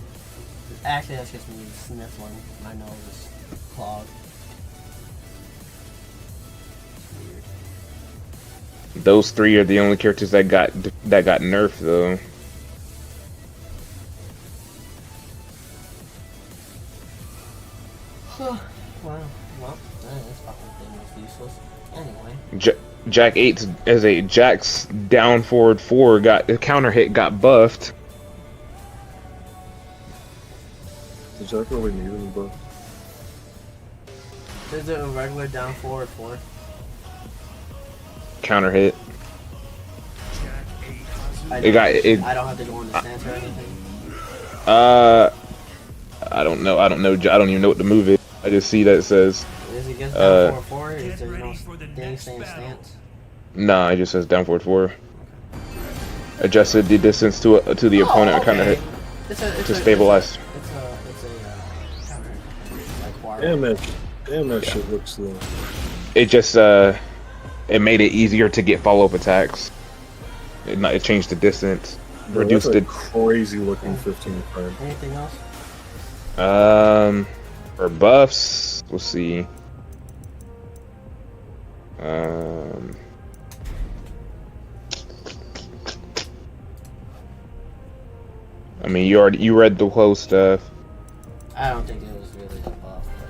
Speaker 2: Actually, that's just me sniffling. My nose is clogged. Weird.
Speaker 4: Those three are the only characters that got nerfed though.
Speaker 2: Well, this fucking thing was useless. Anyway.
Speaker 4: Jack 8's as a Jack's down forward 4 got the counter hit got buffed.
Speaker 3: Does Jack really need any buff?
Speaker 2: Is it a regular down forward 4?
Speaker 4: Counter hit.
Speaker 2: I
Speaker 4: It got it.
Speaker 2: I don't have to go on the stance or anything.
Speaker 4: I don't know. I don't even know what the move is. I just see that it says.
Speaker 2: Is it against down forward 4? Is there no thing saying stance?
Speaker 4: Nah, it just says down forward 4. Adjusted the distance to the opponent
Speaker 2: okay.
Speaker 4: counter hit to stabilize.
Speaker 2: It's a counter like Quaro.
Speaker 3: Damn that shit looks slow.
Speaker 4: It just it made it easier to get follow-up attacks. It changed the distance,
Speaker 3: Bro,
Speaker 4: reduced
Speaker 3: that's a
Speaker 4: it.
Speaker 3: crazy looking 15 frame.
Speaker 2: Anything else?
Speaker 4: For buffs, we'll see. I mean, you read the whole stuff.
Speaker 2: I don't think it was really a buff, but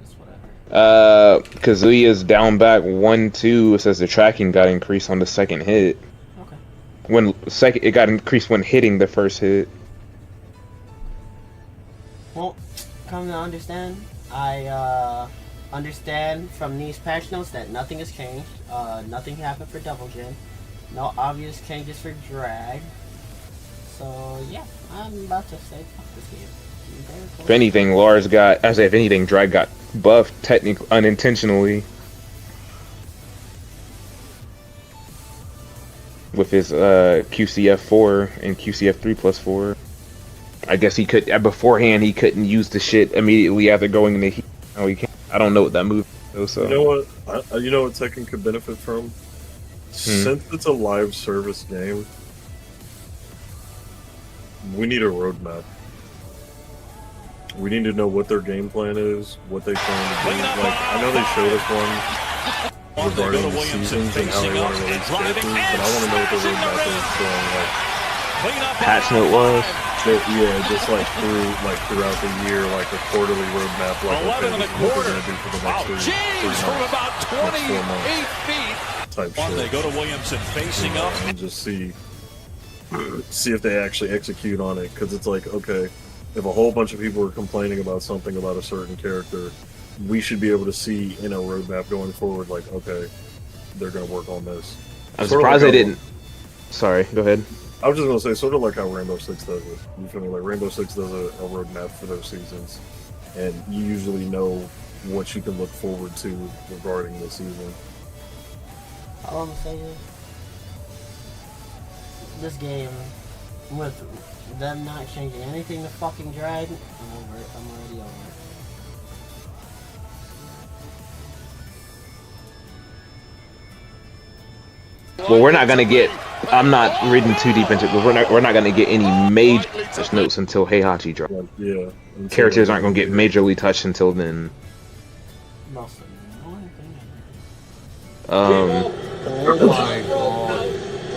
Speaker 2: it's whatever.
Speaker 4: Kazuya's down back 1-2. It says the tracking got increased on the second hit.
Speaker 2: Okay.
Speaker 4: It got increased when hitting the first hit.
Speaker 2: Well, come to understand, I understand from these patch notes that nothing has changed. Nothing happened for double gen. No obvious changes for drag. So yeah, I'm about to say fuck this game.
Speaker 4: If anything, Drag got buffed technically unintentionally with his QCF 4 and QCF 3+4. I guess he could beforehand. He couldn't use the shit immediately after going in the heat. No, he can't. I don't know what that move is. So
Speaker 3: You know what? You know what Tekken could benefit from? Since it's a live service game, we need a roadmap. We need to know what their game plan is, what they plan to do. Like, I know they showed us one regarding the seasons and how they want to release characters, but I want to know what the roadmap is showing.
Speaker 4: patch note was.
Speaker 3: Yeah, just like throughout the year, like a quarterly roadmap, like okay, this is what they're gonna do for the next three months,
Speaker 8: from about 28 feet.
Speaker 3: type
Speaker 8: One, they
Speaker 3: shit.
Speaker 8: go to Williamson facing up.
Speaker 3: And just see if they actually execute on it, because it's like, okay, if a whole bunch of people are complaining about something about a certain character, we should be able to see in a roadmap going forward, like, okay, they're gonna work on this.
Speaker 4: I'm
Speaker 3: Sort of
Speaker 4: surprised
Speaker 3: like
Speaker 4: they
Speaker 3: how-
Speaker 4: didn't. Sorry, go ahead.
Speaker 3: I was just gonna say, sort of like how Rainbow Six does it. You feel me? Like Rainbow Six does a roadmap for those seasons, and you usually know what you can look forward to regarding the season.
Speaker 2: All I'm saying is, this game, with them not changing anything to fucking drag, I'm over it. I'm already over it.
Speaker 4: Well, we're not gonna get. I'm not reading too deep into it, but we're not gonna get any major touch notes until Heihachi drops.
Speaker 3: Like, yeah, and so-
Speaker 4: Characters aren't gonna get majorly touched until then.
Speaker 2: Most annoying thing
Speaker 4: Um,
Speaker 2: Oh my god.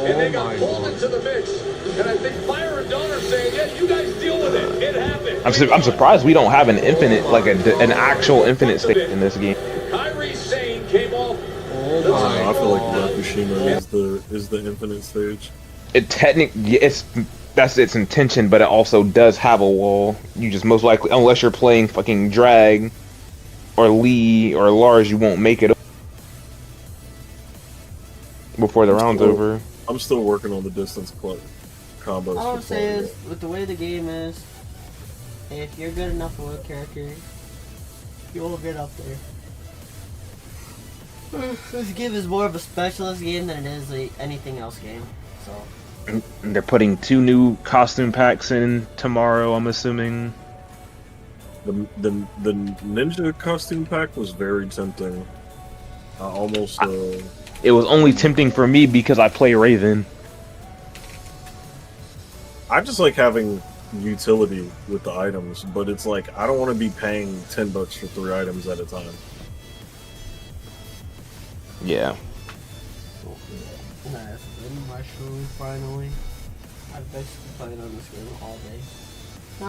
Speaker 9: And they got pulled into the mix. And I think Fire and Dawn are saying, yeah, you guys deal with it. It happened.
Speaker 4: I'm surprised we don't have an infinite, like an actual infinite state in this game.
Speaker 9: Kyrie Sane came off.
Speaker 2: Oh
Speaker 3: I
Speaker 2: my
Speaker 3: feel like
Speaker 2: god.
Speaker 3: Yakushima is the infinite stage.
Speaker 4: That's its intention, but it also does have a wall. You just most likely, unless you're playing fucking Drag or Lee or Lars, you won't make it before the round's over.
Speaker 3: I'm still working on the distance combos.
Speaker 2: All I'm
Speaker 3: for
Speaker 2: saying
Speaker 3: playing
Speaker 2: is, with the way the game is, if you're good enough for a character, you will get up there. This game is more of a specialist game than it is anything else game. So
Speaker 4: And they're putting 2 new costume packs in tomorrow, I'm assuming.
Speaker 3: The ninja costume pack was very tempting.
Speaker 4: It was only tempting for me because I play Raven.
Speaker 3: I just like having utility with the items, but it's like I don't want to be paying $10 for 3 items at a time.
Speaker 4: Yeah.
Speaker 2: Mushroom finally. I've basically played on this game all day.